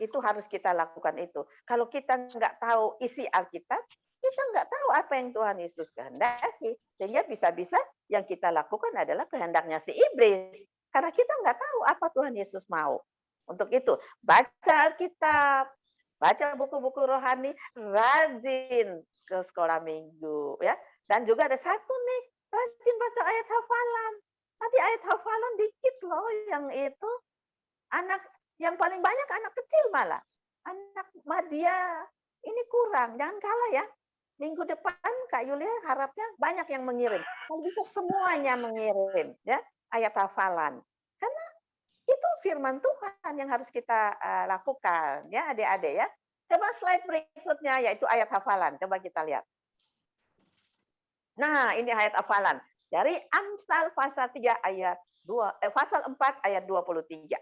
Itu harus kita lakukan itu. Kalau kita nggak tahu isi Alkitab, kita nggak tahu apa yang Tuhan Yesus kehendaki. Sehingga bisa-bisa yang kita lakukan adalah kehendaknya si iblis. Karena kita nggak tahu apa Tuhan Yesus mau. Untuk itu, baca Alkitab, baca buku-buku rohani, rajin ke sekolah minggu, ya. Dan juga ada satu nih, rajin baca ayat hafalan. Tadi ayat hafalan dikit loh yang itu. Anak yang paling banyak anak kecil malah. Anak madya ini kurang, jangan kalah ya. Minggu depan Kak Yulia harapnya banyak yang mengirim. Kalau bisa semuanya mengirim ya ayat hafalan. Karena itu firman Tuhan yang harus kita lakukan, ya adik-adik ya. Coba slide berikutnya, yaitu ayat hafalan. Coba kita lihat. Nah, ini ayat hafalan dari Amsal pasal 3 ayat 2, pasal 4 ayat 23.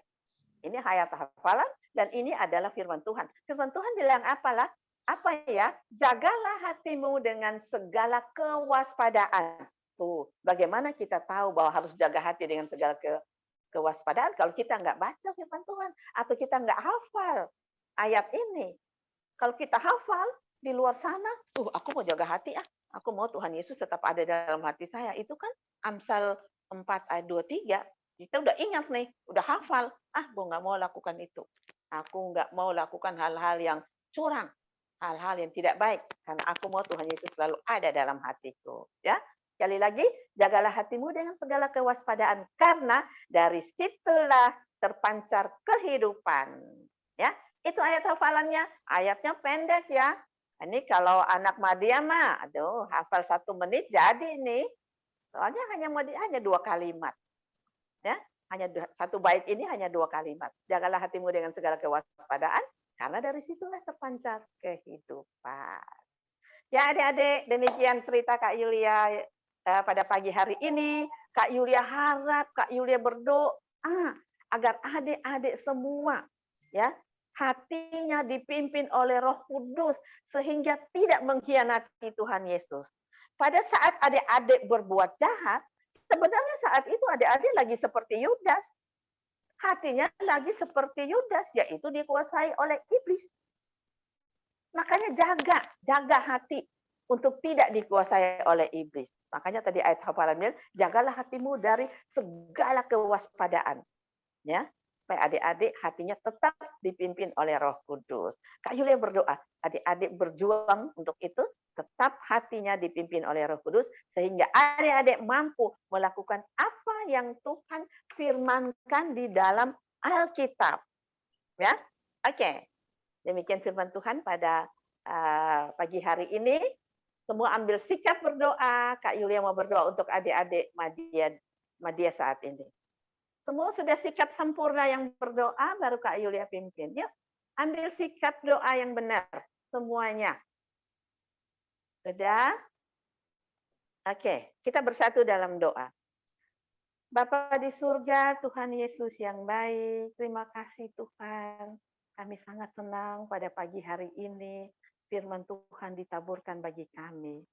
Ini ayat hafalan dan ini adalah firman Tuhan. Firman Tuhan bilang apalah? Apa ya? Jagalah hatimu dengan segala kewaspadaan. Tuh, bagaimana kita tahu bahwa harus jaga hati dengan segala kewaspadaan kalau kita nggak baca firman Tuhan atau kita nggak hafal ayat ini. Kalau kita hafal di luar sana, aku mau jaga hati aku mau Tuhan Yesus tetap ada dalam hati saya. Itu kan Amsal 4 ayat 23. Kita udah ingat nih, udah hafal. Gue nggak mau lakukan itu. Aku nggak mau lakukan hal-hal yang curang, hal-hal yang tidak baik, karena aku mau Tuhan Yesus selalu ada dalam hatiku. Ya, sekali lagi, jagalah hatimu dengan segala kewaspadaan, karena dari situlah terpancar kehidupan. Ya, itu ayat hafalannya. Ayatnya pendek ya. Ini kalau anak Madia mah, hafal 1 menit jadi nih. Soalnya hanya 2 kalimat. Ya, hanya 1 bait ini hanya 2 kalimat. Jagalah hatimu dengan segala kewaspadaan, karena dari situlah terpancar kehidupan. Ya adik-adik, demikian cerita Kak Yulia pada pagi hari ini. Kak Yulia harap, Kak Yulia berdoa agar adik-adik semua ya hatinya dipimpin oleh Roh Kudus sehingga tidak mengkhianati Tuhan Yesus. Pada saat adik-adik berbuat jahat, sebenarnya saat itu adik-adik lagi seperti Yudas. Hatinya lagi seperti Yudas, yaitu dikuasai oleh iblis. Makanya jaga hati untuk tidak dikuasai oleh iblis. Makanya tadi ayat hafalan bilang, jagalah hatimu dari segala kewaspadaan. Ya, supaya adik-adik hatinya tetap dipimpin oleh Roh Kudus. Kak Yulia berdoa, adik-adik berjuang untuk itu, tetap hatinya dipimpin oleh Roh Kudus, sehingga adik-adik mampu melakukan apa yang Tuhan firmankan di dalam Alkitab. Ya, oke. Demikian firman Tuhan pada pagi hari ini. Semua ambil sikap berdoa. Kak Yulia mau berdoa untuk adik-adik Madia saat ini. Semua sudah sikap sempurna yang berdoa, baru Kak Yulia pimpin. Yuk, ambil sikap doa yang benar. Semuanya. Sudah? Oke, kita bersatu dalam doa. Bapa di surga, Tuhan Yesus yang baik, terima kasih Tuhan. Kami sangat senang pada pagi hari ini, firman Tuhan ditaburkan bagi kami.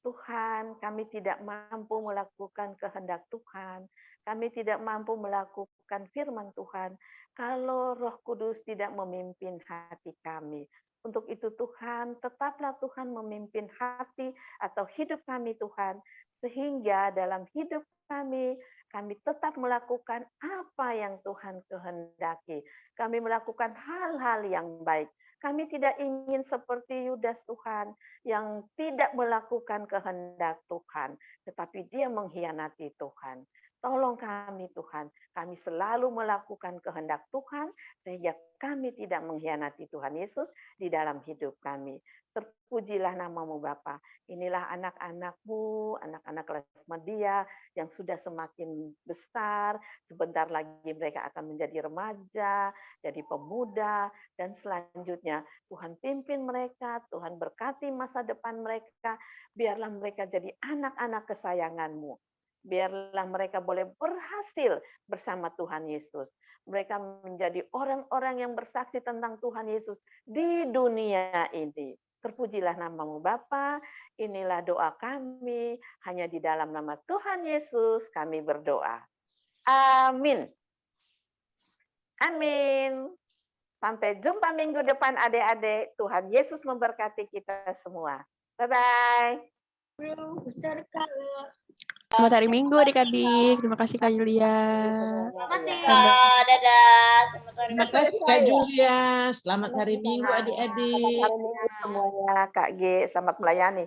Tuhan, kami tidak mampu melakukan kehendak Tuhan. Kami tidak mampu melakukan firman Tuhan kalau Roh Kudus tidak memimpin hati kami. Untuk itu Tuhan, tetaplah Tuhan memimpin hati atau hidup kami Tuhan, sehingga dalam hidup kami tetap melakukan apa yang Tuhan kehendaki. Kami melakukan hal-hal yang baik. Kami tidak ingin seperti Yudas Tuhan, yang tidak melakukan kehendak Tuhan, tetapi dia mengkhianati Tuhan. Tolong kami Tuhan, kami selalu melakukan kehendak Tuhan, sehingga kami tidak mengkhianati Tuhan Yesus di dalam hidup kami. Terpujilah namamu Bapa. Inilah anak-anakmu, anak-anak kelas media yang sudah semakin besar. Sebentar lagi mereka akan menjadi remaja, jadi pemuda, dan selanjutnya Tuhan pimpin mereka, Tuhan berkati masa depan mereka. Biarlah mereka jadi anak-anak kesayanganmu. Biarlah mereka boleh berhasil bersama Tuhan Yesus. Mereka menjadi orang-orang yang bersaksi tentang Tuhan Yesus di dunia ini. Terpujilah namamu Bapa. Inilah doa kami. Hanya di dalam nama Tuhan Yesus kami berdoa. Amin. Amin. Sampai jumpa minggu depan adik-adik. Tuhan Yesus memberkati kita semua. Bye-bye. Selamat hari Minggu adik-adik. Terima kasih Kak Yulia. Terima kasih Kak. Dadah. Selamat hari Terima Minggu. kasih Kak Julia. Selamat hari Minggu adik-adik. Selamat hari Minggu semuanya, Kak G. Selamat melayani.